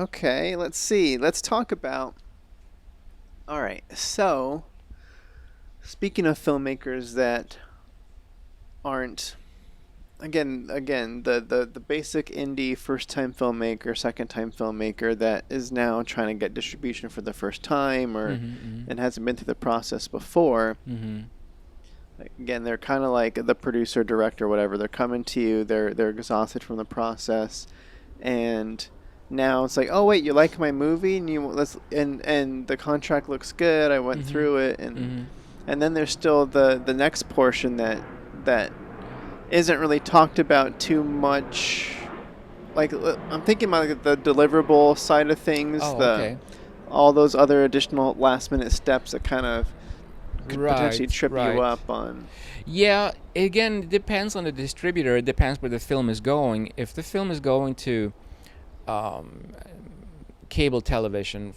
Okay. Let's see. Let's talk about. All right. So, speaking of filmmakers that aren't again the basic indie first time filmmaker, second time filmmaker that is now trying to get distribution for the first time or and hasn't been through the process before. Like, again, they're kind of like the producer, director, whatever. They're coming to you. They're exhausted from the process, and now it's like, oh wait, you like my movie, and and the contract looks good. I went through it, and then there's still the next portion that isn't really talked about too much. Like, I'm thinking about like the deliverable side of things, Okay. all those other additional last minute steps that kind of could potentially trip you up on. Yeah, again, it depends on the distributor. It depends where the film is going. If the film is going to cable television,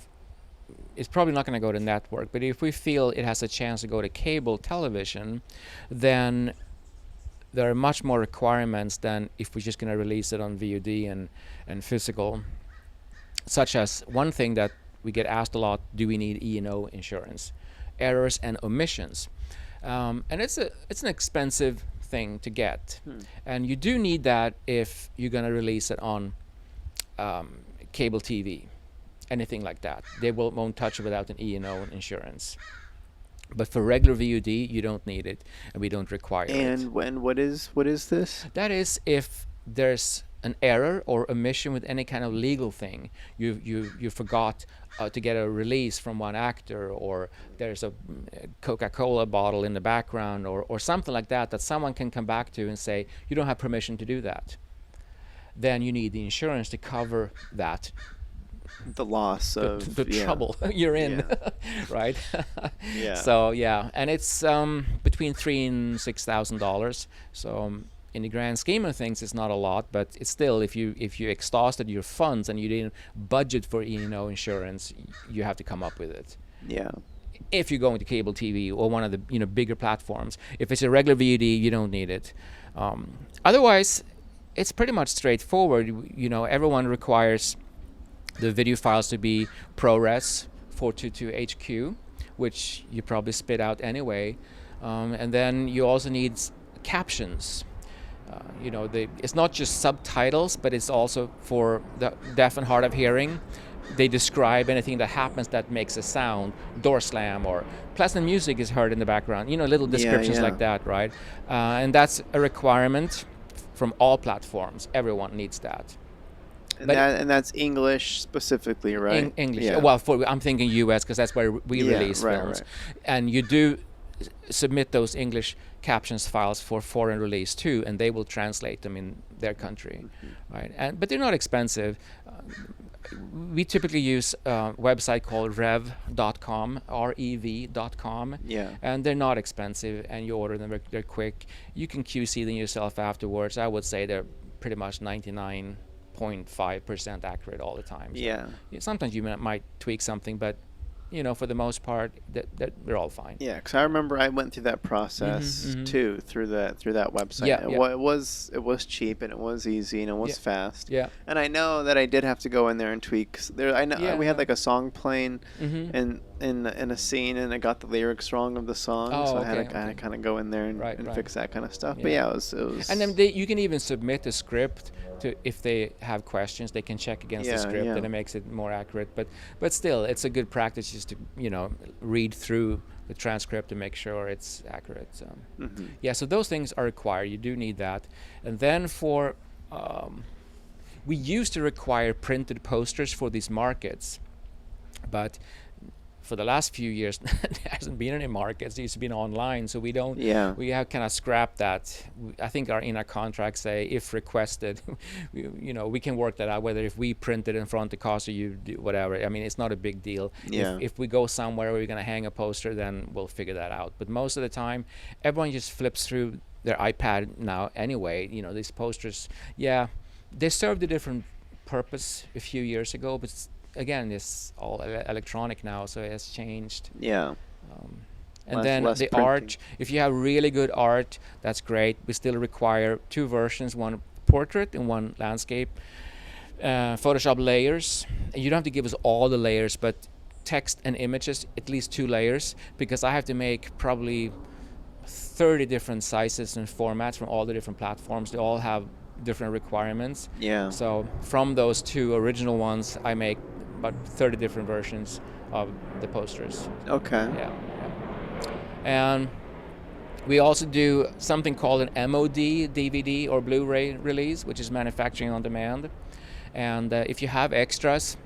it's probably not going to go to network. But if we feel it has a chance to go to cable television, then there are much more requirements than if we're just going to release it on VOD and physical. Such as one thing that we get asked a lot: do we need E&O insurance? Errors and omissions, and it's an expensive thing to get, and you do need that if you're going to release it on cable TV, anything like that. They won't touch it without an E&O insurance. But for regular VOD, you don't need it, and we don't require it. And what is this? That is if there's an error or omission with any kind of legal thing. You forgot to get a release from one actor, or there's a Coca-Cola bottle in the background, or something like that someone can come back to and say, you don't have permission to do that. Then you need the insurance to cover that. The loss of the trouble you're in, right? Yeah. So yeah, and it's between $3,000 and $6,000. So in the grand scheme of things, it's not a lot, but it's still, if you exhausted your funds and you didn't budget for E&O insurance, you have to come up with it. Yeah. If you're going to cable TV or one of the bigger platforms, if it's a regular VOD, you don't need it. Otherwise, it's pretty much straightforward. Everyone requires the video files to be ProRes 422 HQ, which you probably spit out anyway. And then you also need captions. It's not just subtitles, but it's also for the deaf and hard of hearing. They describe anything that happens that makes a sound, door slam, or pleasant music is heard in the background. Little descriptions like that, right? And that's a requirement from all platforms. Everyone needs that. And that's English specifically, right? English. Yeah. Well, I'm thinking US because that's where we release films. Right. And you do submit those English captions files for foreign release too, and they will translate them in their country, right? But they're not expensive. We typically use a website called rev.com, rev.com, and they're not expensive, and you order them, they're quick. You can QC them yourself afterwards. I would say they're pretty much 99.5% accurate all the time. So sometimes you might tweak something, but for the most part, they're all fine. Yeah, because I remember I went through that process too through that website. It was cheap and it was easy and it was fast. Yeah. And I know that I did have to go in there and tweak. I know we had like a song playing in a scene, and I got the lyrics wrong of the song, so I had to kind of go in there and fix that kind of stuff. But it was. And then you can even submit a script to, if they have questions, they can check against the script, and it makes it more accurate. But still, it's a good practice just to read through the transcript to make sure it's accurate. So so those things are required. You do need that. And then we used to require printed posters for these markets, but for the last few years, there hasn't been any markets. It's been online, so we don't. Yeah. We have kind of scrapped that. I think in our contract say if requested, we can work that out. Whether if we print it in front of the cost or you do whatever. I mean, it's not a big deal. Yeah. If we go somewhere where we're gonna hang a poster, then we'll figure that out. But most of the time, everyone just flips through their iPad now anyway. These posters, yeah, they served a different purpose a few years ago, but again, it's all electronic now, so it has changed. Yeah. And then the art, if you have really good art, that's great. We still require 2 versions, one portrait and one landscape. Photoshop layers. You don't have to give us all the layers, but text and images, at least 2 layers, because I have to make probably 30 different sizes and formats from all the different platforms. They all have different requirements. Yeah. So from those 2 original ones, I make about 30 different versions of the posters. Okay. Yeah. And we also do something called an MOD DVD or Blu-ray release, which is manufacturing on demand. And if you have extras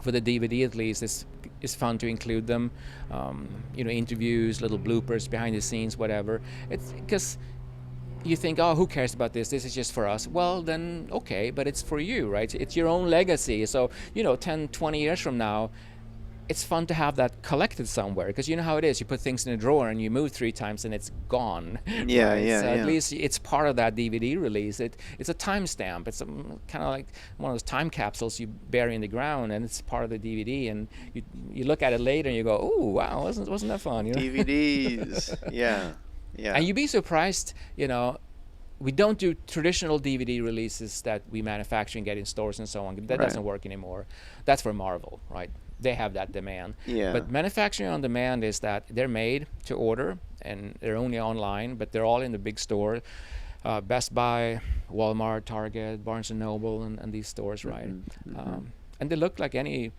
for the DVD, at least, it's fun to include them. Interviews, little bloopers, behind the scenes, whatever. It's because you think, oh, who cares about this? This is just for us. Well, then, okay, but it's for you, right? It's your own legacy. So, 10, 20 years from now, it's fun to have that collected somewhere, because you know how it is. You put things in a drawer and you move 3 times and it's gone. Yeah, right? yeah, So yeah. at least it's part of that DVD release. It's a timestamp. It's kind of like one of those time capsules you bury in the ground, and it's part of the DVD. And you look at it later and you go, oh, wow, wasn't that fun? DVDs. Yeah. Yeah. And you'd be surprised, we don't do traditional DVD releases that we manufacture and get in stores and so on. That doesn't work anymore. That's for Marvel, right? They have that demand. Yeah. But manufacturing on demand is that they're made to order, and they're only online, but they're all in the big store. Best Buy, Walmart, Target, Barnes & Noble, and these stores, right? Mm-hmm. And they look like any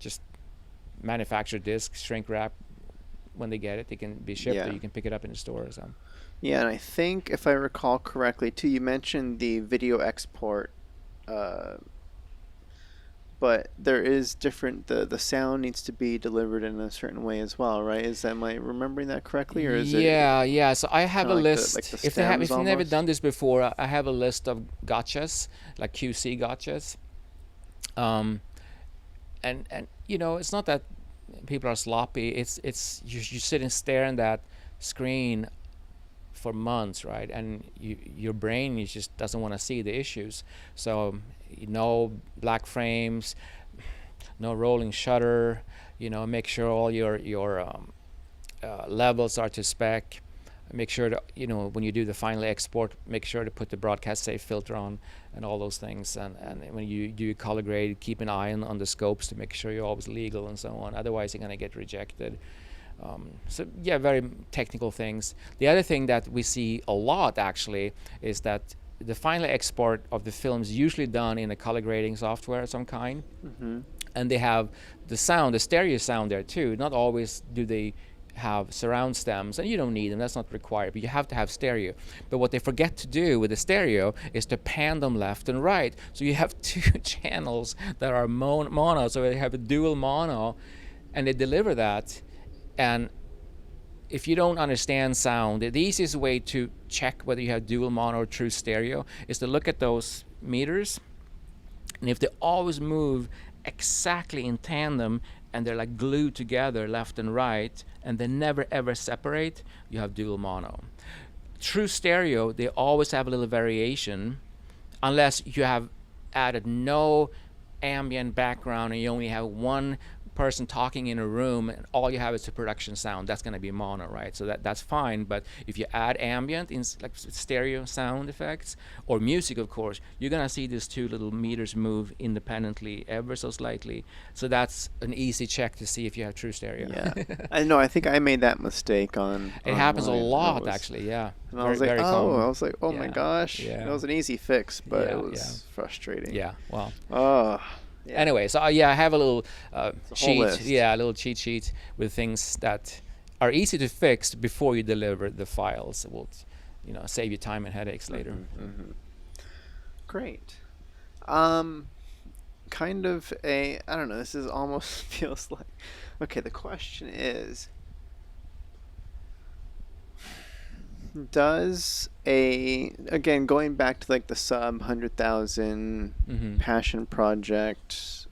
just manufactured disc, shrink wrap. When they get it, they can be shipped, or you can pick it up in the store or something. Yeah, and I think, if I recall correctly, too, you mentioned the video export, but there is different. The sound needs to be delivered in a certain way as well, right? Am I remembering that correctly, or is it? Yeah. So I have a list. The If you've never done this before, I have a list of gotchas, like QC gotchas. And it's not that people are sloppy. It's you sit and stare at that screen for months, right? And your brain just doesn't want to see the issues. So no black frames, no rolling shutter. Make sure all your levels are to spec. Make sure to, when you do the final export, make sure to put the broadcast safe filter on and all those things. And when you do color grade, keep an eye on the scopes to make sure you're always legal and so on. Otherwise, you're going to get rejected. Very technical things. The other thing that we see a lot, actually, is that the final export of the film is usually done in a color grading software of some kind. Mm-hmm. And they have the stereo sound there too. Not always do they have surround stems, and you don't need them, that's not required, but you have to have stereo. But what they forget to do with the stereo is to pan them left and right, so you have 2 channels that are mono, so they have a dual mono, and they deliver that. And if you don't understand sound, the easiest way to check whether you have dual mono or true stereo is to look at those meters, and if they always move exactly in tandem and they're like glued together left and right, and they never ever separate, you have dual mono. True stereo, they always have a little variation, unless you have added no ambient background and you only have one person talking in a room and all you have is the production sound. That's going to be mono, right? So that's fine. But if you add ambient in like stereo sound effects or music, of course, you're going to see these 2 little meters move independently ever so slightly. So that's an easy check to see if you have true stereo. Yeah. I know. I think I made that mistake on. It happens a lot, actually. Yeah. And I was like, oh my gosh. Yeah. That was an easy fix, but it was frustrating. Yeah. Well. Oh. Yeah. Anyway, so I have a little sheet, list. a little cheat sheet with things that are easy to fix before you deliver the files. It will, save you time and headaches later. Mm-hmm. Great. kind of a, I don't know, this is almost feels like, okay, the question is, does a, again, going back to like the sub 100,000 Mm-hmm. passion project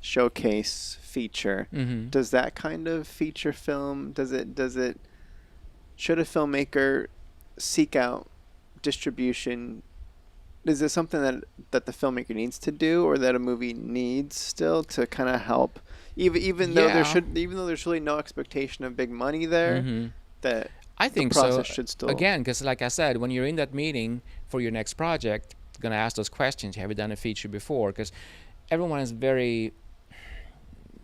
showcase feature, Mm-hmm. does that kind of feature film, should a filmmaker seek out distribution? Is this something that the filmmaker needs to do, or that a movie needs still to kind of help, even though Yeah. there's really no expectation of big money there, Mm-hmm. that I the think so. process should still. Again, because like I said, when you're in that meeting for your next project, gonna ask those questions. Have you done a feature before? Because everyone is very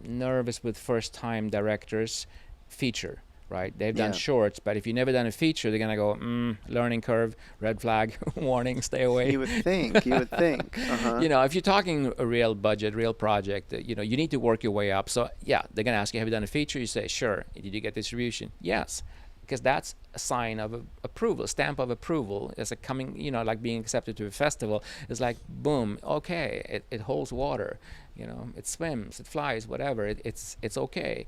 nervous with first-time directors feature, right? They've done Yeah, shorts, but if you've never done a feature, they're gonna go, learning curve, red flag, warning, stay away. you would think. Uh-huh. If you're talking a real budget, real project, you need to work your way up. So yeah, they're gonna ask you, have you done a feature? You say, sure. Did you get distribution? Yes, because that's a sign of approval, stamp of approval. It's a coming, like being accepted to a festival. It's like, boom, okay, it holds water, it swims, it flies, whatever. It's okay.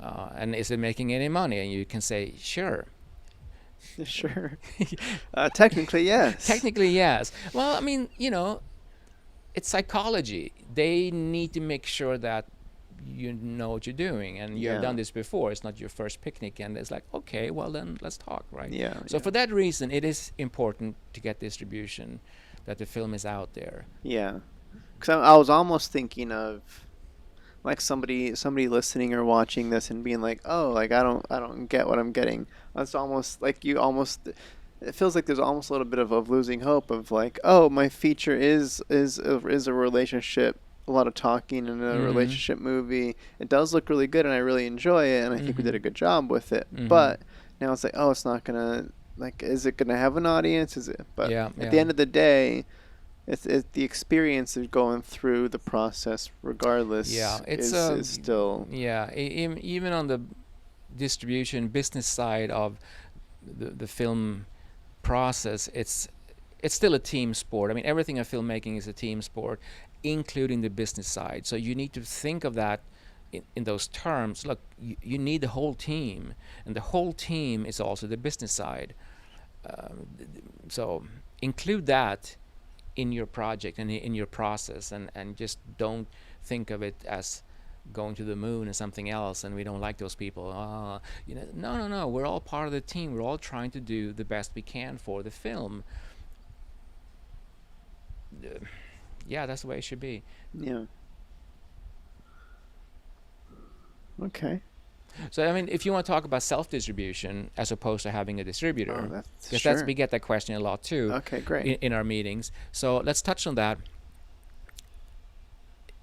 And is it making any money? And you can say, sure. Sure. Technically, yes. Technically, yes. Well, I mean, it's psychology. They need to make sure that you know what you're doing and you have Yeah. done this before. It's not your first picnic, and it's like, okay, well then let's talk, right? Yeah. So Yeah. for that reason, it is important to get distribution, that the film is out there. Yeah. Because I was almost thinking of like somebody listening or watching this and being like, oh, like I don't get what I'm getting. That's almost like you almost. It feels like there's almost a little bit of losing hope of like, oh, my feature is a relationship, a lot of talking in a Mm-hmm. relationship movie. It does look really good and I really enjoy it and I think we Mm-hmm. did a good job with it. Mm-hmm. But now it's like, oh, it's not gonna, like, is it gonna have an audience? Is it? But Yeah, at the yeah. end of the day, it's the experience of going through the process, Yeah, regardless, it's is still. yeah, even on the distribution business side of the film process, it's still a team sport. I mean, everything in filmmaking is a team sport, including the business side. So you need to think of that in those terms. Look, you need the whole team, and the whole team is also the business side. So include that in your project and in your process, and just don't think of it as going to the moon and something else and we don't like those people. No, no, no, we're all part of the team. We're all trying to do the best we can for the film. Yeah, that's the way it should be. Yeah. Okay. So I mean, if you want to talk about self-distribution as opposed to having a Oh, distributor, that's because sure. we get that question a lot too Okay, great. in our meetings. So let's touch on that.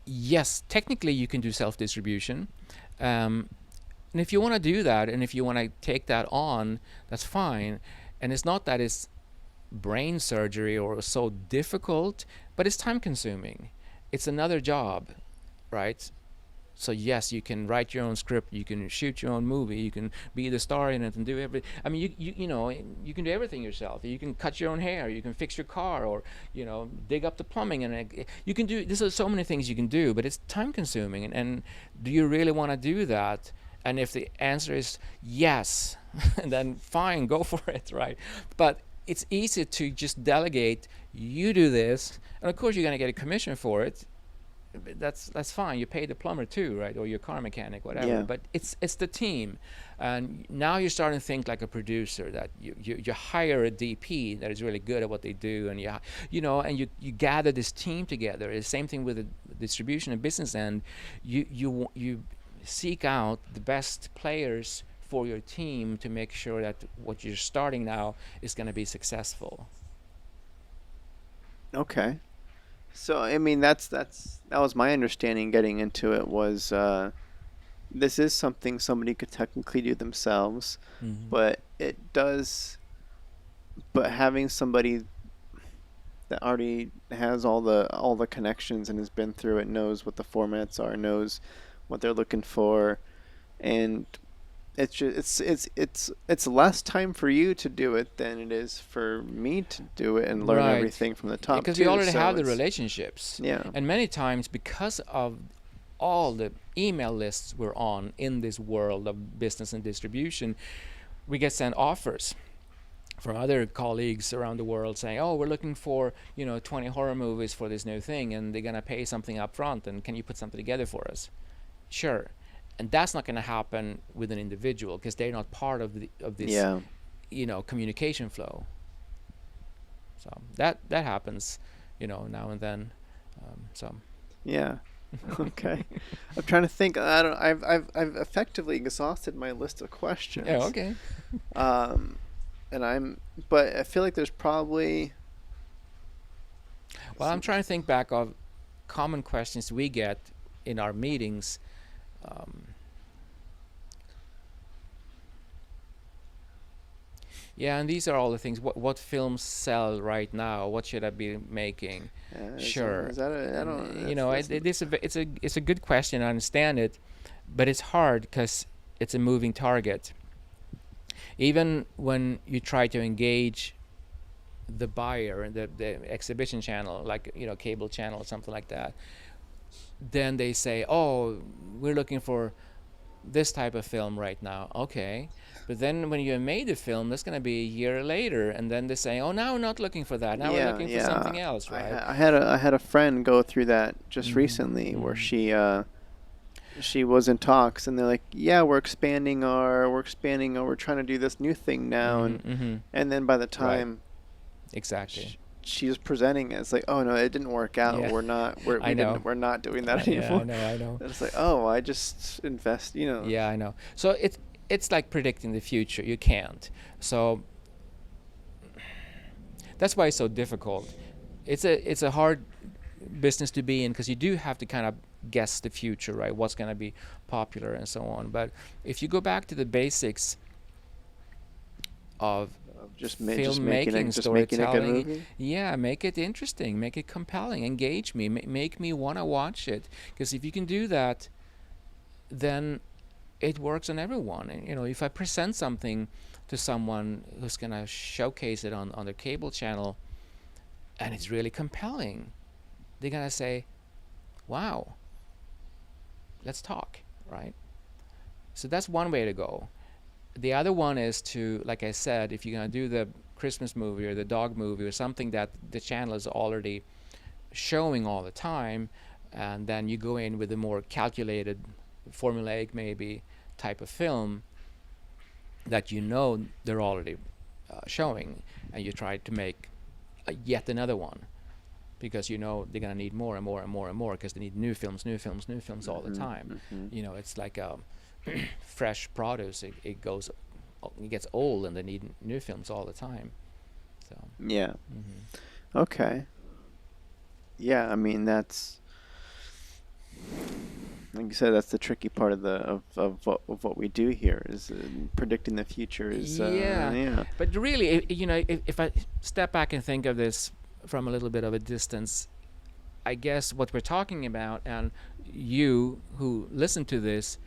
Yes, technically you can do self-distribution. And if you want to do that, and if you want to take that on, that's fine. And it's not that it's brain surgery or so difficult, but it's time consuming. It's another job, right? So yes, you can write your own script, you can shoot your own movie, you can be the star in it and do everything. I mean, you can do everything yourself. You can cut your own hair, you can fix your car, or dig up the plumbing, and you can do. There's so many things you can do, but it's time consuming. And do you really want to do that? And if the answer is yes, then fine, go for it, right? But it's easy to just delegate. You do this, and of course you're gonna get a commission for it. That's fine. You pay the plumber too, right, or your car mechanic, whatever. Yeah. But it's the team, and now you're starting to think like a producer. That you hire a DP that is really good at what they do, and you gather this team together. It's the same thing with the distribution and business end. You seek out the best players for your team to make sure that what you're starting now is going to be successful. Okay. So I mean, that was my understanding getting into it was this is something somebody could technically do themselves, Mm-hmm. but it does. But having somebody that already has all the connections and has been through it, knows what the formats are, knows what they're looking for, and it's just it's less time for you to do it than it is for me to do it and learn Right. everything from the top Because we too. already So have the it's relationships. yeah, And many times, because of all the email lists we're on in this world of business and distribution, we get sent offers from other colleagues around the world saying, "Oh, we're looking for 20 horror movies for this new thing, and they're gonna pay something up front. And can you put something together for us?" Sure. And that's not going to happen with an individual because they're not part of this yeah, communication flow. So that happens now and then. So yeah. Okay. I'm trying to think. I don't. I've effectively exhausted my list of questions. yeah, okay. Um, and but I feel like there's probably Well, I'm trying to think back of common questions we get in our meetings. um, yeah, and these are all the things. What films sell right now? What should I be making? Sure. is that I don't. That's, It's a good question. I understand it, but it's hard because it's a moving target. Even when you try to engage the buyer and the exhibition channel, like cable channel or something like that, then they say, "Oh, we're looking for this type of film right now." Okay, but then when you made the film, that's going to be a year later, and then they say, "Oh, now we're not looking for that. Now we're looking for something else," right? I had a friend go through that just recently where she was in talks and they're like, "Yeah, we're expanding we're trying to do this new thing now," and then by the time Exactly. she was presenting it, it's like, "Oh no, it didn't work out. Yeah. We're not doing that anymore." I know. And it's like, "Oh, I just invest, Yeah, I know. So it's like predicting the future. You can't. So that's why it's so difficult. It's a hard business to be in because you do have to kind of guess the future, right? What's going to be popular and so on. But if you go back to the basics of just filmmaking, making a good storytelling, movie. yeah, make it interesting, make it compelling, engage me, make me want to watch it. Because if you can do that, then it works on everyone. And if I present something to someone who's going to showcase it on their cable channel and it's really compelling, they're going to say, "Wow, let's talk," right? So that's one way to go. The other one is to, like I said, if you're going to do the Christmas movie or the dog movie or something that the channel is already showing all the time, and then you go in with a more calculated, formulaic maybe type of film that they're already showing, and you try to make yet another one because they're going to need more and more and more and more because they need new films all the time. It's like fresh produce. It gets old and they need new films all the time. So Yeah. Okay. Yeah, I mean that's like you said, that's the tricky part of what we do here is predicting the future is yeah. But really, if I step back and think of this from a little bit of a distance, I guess what we're talking about, and you who listen to this,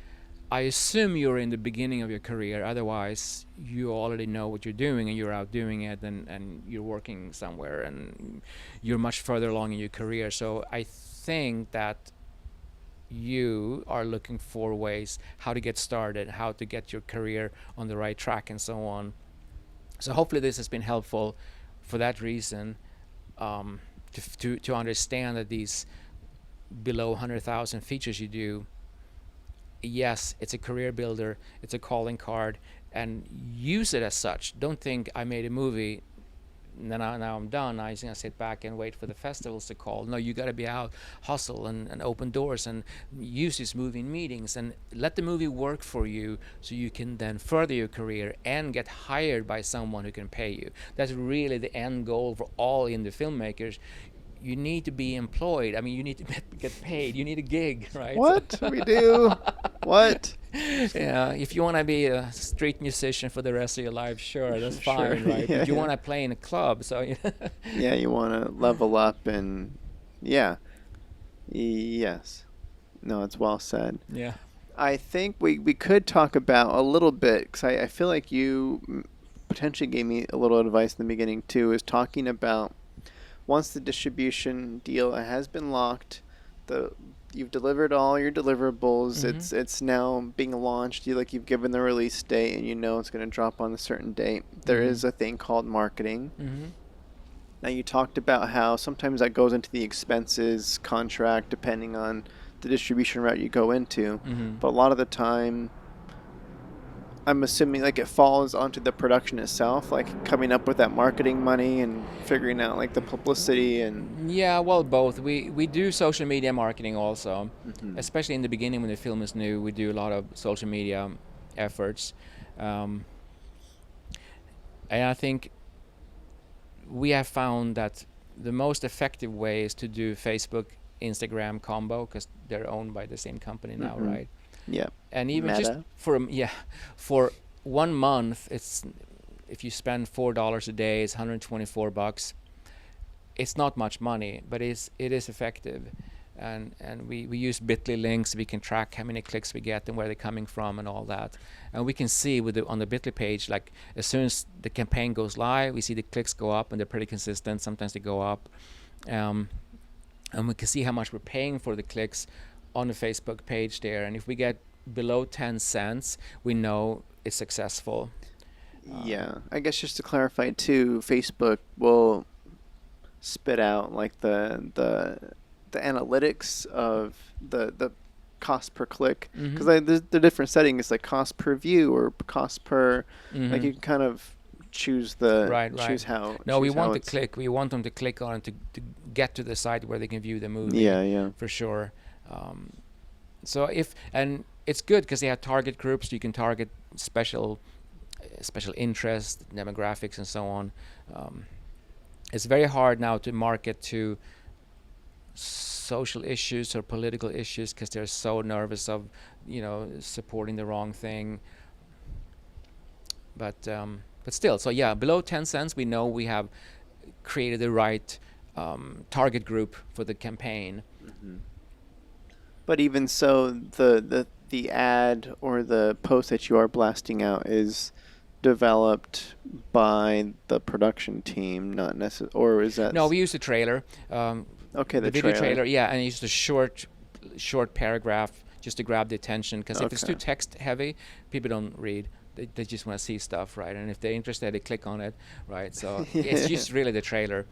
I assume you're in the beginning of your career. Otherwise, you already know what you're doing and you're out doing it and you're working somewhere and you're much further along in your career. So I think that you are looking for ways how to get started, how to get your career on the right track and so on. So hopefully this has been helpful for that reason, to understand that these below 100,000 features you do, yes, it's a career builder, it's a calling card, and use it as such. Don't think I made a movie, now I'm done. I'm just gonna sit back and wait for the festivals to call. No, you got to be out, hustle and open doors and use this movie in meetings and let the movie work for you, so you can then further your career and get hired by someone who can pay you. That's really the end goal for all indie filmmakers. You need to be employed. I mean, you need to get paid. You need a gig, right? What we do? What? Yeah, if you want to be a street musician for the rest of your life, sure, that's fine, Sure, right? yeah, But you yeah. want to play in a club, so Yeah, you want to level up yeah. Yes. No, it's well said. yeah. I think we could talk about a little bit because I feel like you potentially gave me a little advice in the beginning too. Is talking about once the distribution deal has been locked, the you've delivered all your deliverables. Mm-hmm. It's now being launched. You've given the release date and you know it's going to drop on a certain date. There Mm-hmm. is a thing called marketing. Mm-hmm. Now you talked about how sometimes that goes into the expenses contract depending on the distribution route you go into, Mm-hmm. but a lot of the time I'm assuming like it falls onto the production itself, like coming up with that marketing money and figuring out like the publicity and. Yeah, well, both. We do social media marketing also, Mhm. especially in the beginning when the film is new. We do a lot of social media efforts, um, and I think we have found that the most effective way is to do Facebook, Instagram combo because they're owned by the same company now, Mhm. right? Yeah. And even just Meta. for 1 month, it's if you spend $4 a day, it's $124. It's not much money, but it is effective, and we use Bitly links. We can track how many clicks we get and where they're coming from and all that, and we can see on the Bitly page, like as soon as the campaign goes live, we see the clicks go up and they're pretty consistent. Sometimes they go up, and we can see how much we're paying for the clicks on the Facebook page there. And if we get below 10 cents, we know it's successful. Yeah. I guess just to clarify too, Facebook will spit out like the analytics of the cost per click because Mm-hmm. the different settings like cost per view or cost per like Mm-hmm. you can kind of choose Right. No, we choose how want to it's. click. We want them to click on it to get to the site where they can view the movie. Yeah. For sure. Um, so and it's good because they have target groups. You can target special interest, demographics, and so on. Um, it's very hard now to market to social issues or political issues because they're so nervous of supporting the wrong thing. But still, so yeah, below 10 cents, we know we have created the right target group for the campaign. Mhm. But even so, the ad or the post that you are blasting out is developed by the production team, not necessarily, or is that? No, we use the trailer, Okay, the the video trailer. trailer, yeah, and use the short paragraph just to grab the attention. Because if it's too Okay. text heavy, people don't read. They just want to see stuff, right? And if they're interested, they click on it, right? So it's just really the trailer.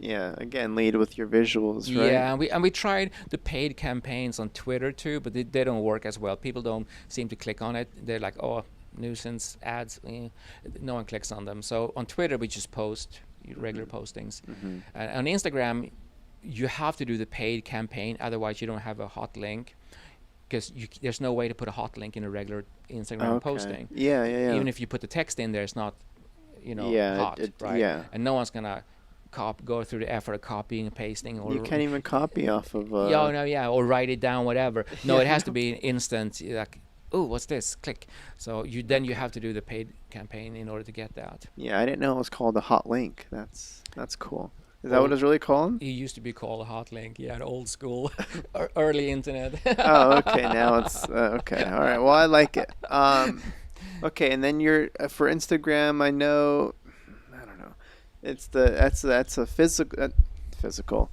Yeah, again, lead with your visuals, right? Yeah, and we tried the paid campaigns on Twitter too, but they don't work as well. People don't seem to click on it. They're like, oh, nuisance ads. No one clicks on them. So on Twitter, we just post regular postings. Mm-hmm. And on Instagram, you have to do the paid campaign, otherwise you don't have a hot link. Because there's no way to put a hot link in a regular Instagram Okay. posting. Yeah. Even if you put the text in there, it's not, Yeah, hot, right? yeah. And no one's gonna go through the effort of copying and pasting, or You can't even copy off of. or write it down, whatever. No, it has to be instant. Like, oh, what's this? Click. So you have to do the paid campaign in order to get that. Yeah, I didn't know it was called a hot link. That's cool. Is that what it's really called? It used to be called a hot link. Yeah, old school, early internet. Oh, okay. Now it's okay. All right. Well, I like it. Okay, and then you're for Instagram. I know. I don't know. It's that's a physical.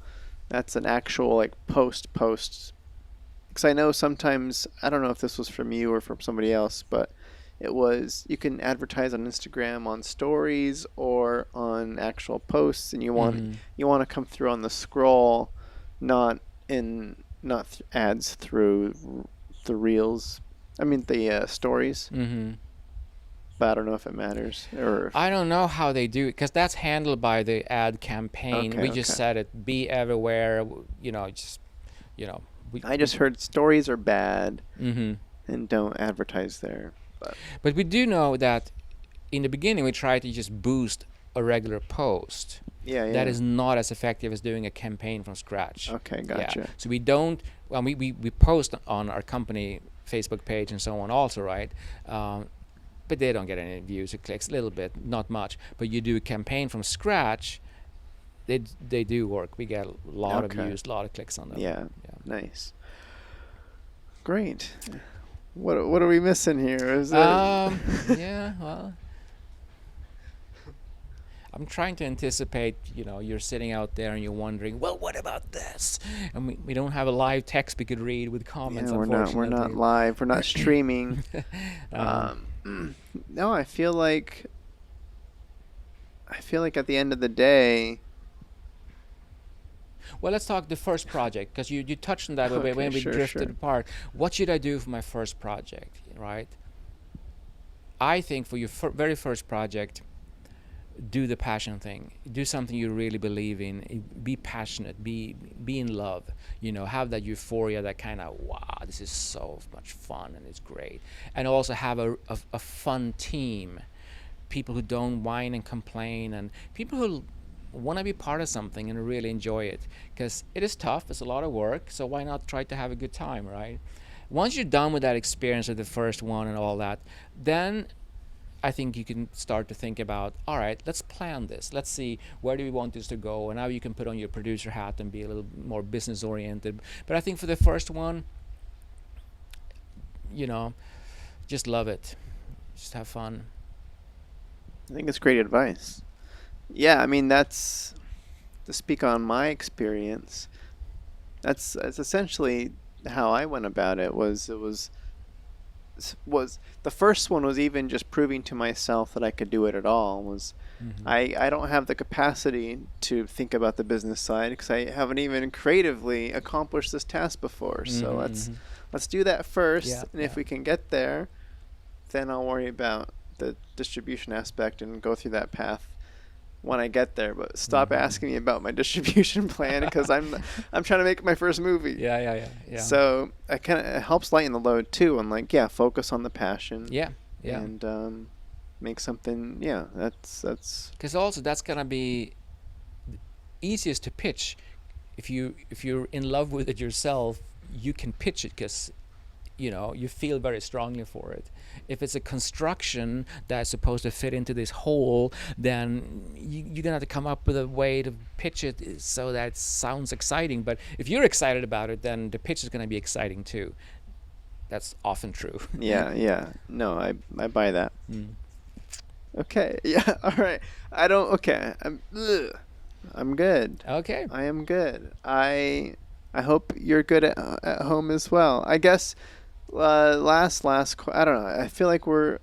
That's an actual like post. Because I know sometimes I don't know if this was from you or from somebody else, but it was you can advertise on Instagram on stories or on actual posts, and you want to come through on the scroll, not ads through the reels. I mean the stories. Mm-hmm. But I don't know if it matters or. I don't know how they do it because that's handled by the ad campaign. Okay, We just okay. said it, be everywhere. Just I just heard stories are bad Mm-hmm. and don't advertise there. But we do know that in the beginning we tried to just boost a regular post. Yeah. That is not as effective as doing a campaign from scratch. Okay, gotcha. Yeah. So we don't. Well, we post on our company Facebook page and so on also, right? But they don't get any views or clicks. A little bit, not much. But you do a campaign from scratch, they do work. We get a lot of Okay. views, a lot of clicks on them. Yeah. Yeah. Nice. Great. What are we missing here? Is it? Yeah, well, I'm trying to anticipate, you're sitting out there and you're wondering, well, what about this? And we don't have a live text we could read with comments, Yeah, unfortunately. we're not live. We're not streaming. No, I feel like at the end of the day. Well, let's talk the first project, because you touched on that Okay, when we sure, drifted sure. apart. What should I do for my first project, right? I think for your very first project, do the passion thing. Do something you really believe in. Be passionate. Be in love. Have that euphoria, that kind of, wow, this is so much fun and it's great. And also have a fun team. People who don't whine and complain, and people who want to be part of something and really enjoy it, because it is tough. It's a lot of work. So why not try to have a good time, right? Once you're done with that experience of the first one and all that, then I think you can start to think about, all right, let's plan this. Let's see, where do we want this to go? And now you can put on your producer hat and be a little more business oriented. But I think for the first one, just love it. Just have fun. I think it's great advice. Yeah, I mean, that's, to speak on my experience, that's essentially how I went about it. Was the first one was even just proving to myself that I could do it at all. I don't have the capacity to think about the business side, because I haven't even creatively accomplished this task before. So let's do that first, and if we can get there, then I'll worry about the distribution aspect and go through that path when I get there. But stop asking me about my distribution plan, because I'm trying to make my first movie. Yeah. So it helps lighten the load too, and focus on the passion. Yeah. And make something. Yeah, that's. Because also that's gonna be easiest to pitch. If you're in love with it yourself, you can pitch it, because you feel very strongly for it. If it's a construction that's supposed to fit into this hole, then you're gonna have to come up with a way to pitch it so that it sounds exciting. But if you're excited about it, then the pitch is gonna be exciting too. That's often true. Yeah. No, I buy that. Okay. Yeah. All right. Okay. I'm good. Okay. I am good. I hope you're good at home as well. I guess. I don't know. I feel like we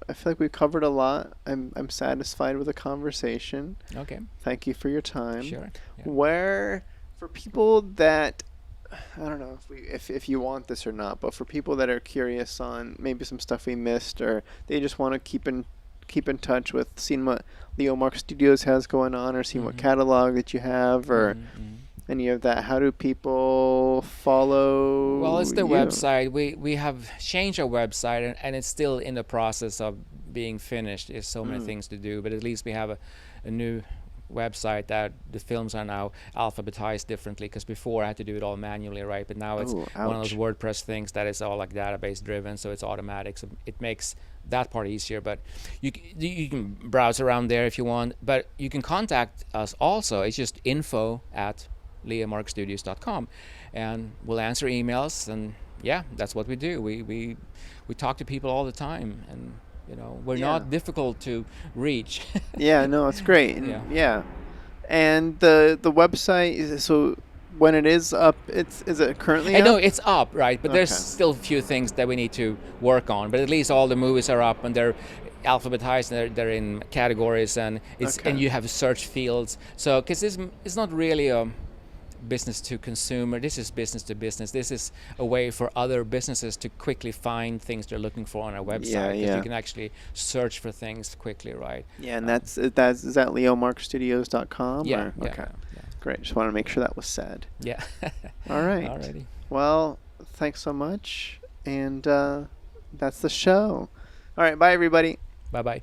covered a lot. I'm satisfied with the conversation. Okay. Thank you for your time. Sure. Yeah. Where, for people that, I don't know if you want this or not, but for people that are curious on maybe some stuff we missed, or they just want to keep in touch with seeing what Leomark Studios has going on, or seeing what catalog that you have, or any of that, how do people follow? Well, it's the you? website. We have changed our website, and it's still in the process of being finished. There's so many things to do, but at least we have a new website that the films are now alphabetized differently, because before I had to do it all manually, right? But now it's one of those WordPress things that is all database driven, so it's automatic, so it makes that part easier. But you can browse around there if you want, but you can contact us also. It's just info@leomarkstudios.com, and we'll answer emails, and that's what we do. We talk to people all the time, and we're not difficult to reach. Yeah, no, it's great. And, and the website, so when it is up, is it currently up? No, it's up, right? But there's still a few things that we need to work on. But at least all the movies are up, and they're alphabetized, and they're in categories, and and you have search fields. So because this is not really a business to consumer, this is business to business. This is a way for other businesses to quickly find things they're looking for on our website, because you can actually search for things quickly, right? Yeah, and is that leomarkstudios.com? Yeah. Great. Just want to make sure that was said. Yeah. All right. Alrighty. Well, thanks so much, and that's the show. All right, bye everybody. Bye-bye.